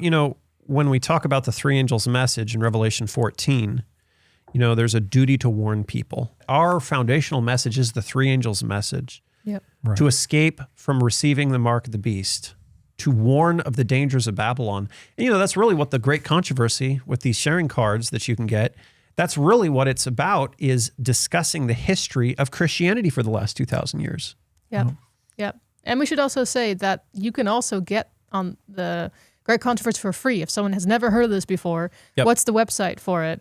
when we talk about the three angels' message in Revelation 14, there's a duty to warn people. Our foundational message is the three angels' message. Yep. Right. To escape from receiving the mark of the beast, to warn of the dangers of Babylon. And, that's really what the great controversy with these sharing cards that you can get, that's really what it's about, is discussing the history of Christianity for the last 2,000 years. Yep. Yep. And we should also say that you can also get on the Great Controversy for free. If someone has never heard of this before, what's the website for it?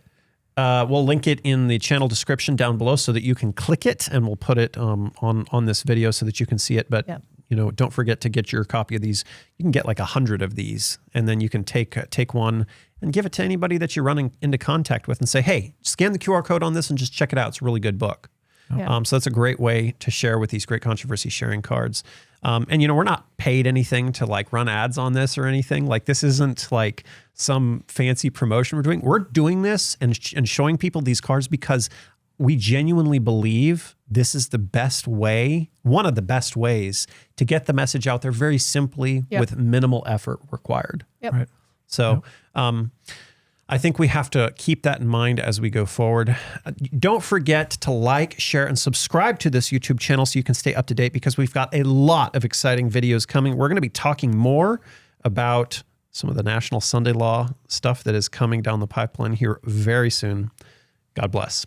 We'll link it in the channel description down below so that you can click it, and we'll put it on this video so that you can see it. But don't forget to get your copy of these. You can get like 100 of these, and then you can take one and give it to anybody that you're running into contact with and say, hey, scan the QR code on this and just check it out. It's a really good book. So that's a great way to share with these Great Controversy sharing cards. And we're not paid anything to like run ads on this or anything. Like, this isn't like some fancy promotion we're doing. We're doing this and showing people these cards because we genuinely believe this is the best way, one of the best ways to get the message out there very simply with minimal effort required. Yep. Right. So I think we have to keep that in mind as we go forward. Don't forget to like, share, and subscribe to this YouTube channel so you can stay up to date, because we've got a lot of exciting videos coming. We're going to be talking more about some of the National Sunday Law stuff that is coming down the pipeline here very soon. God bless.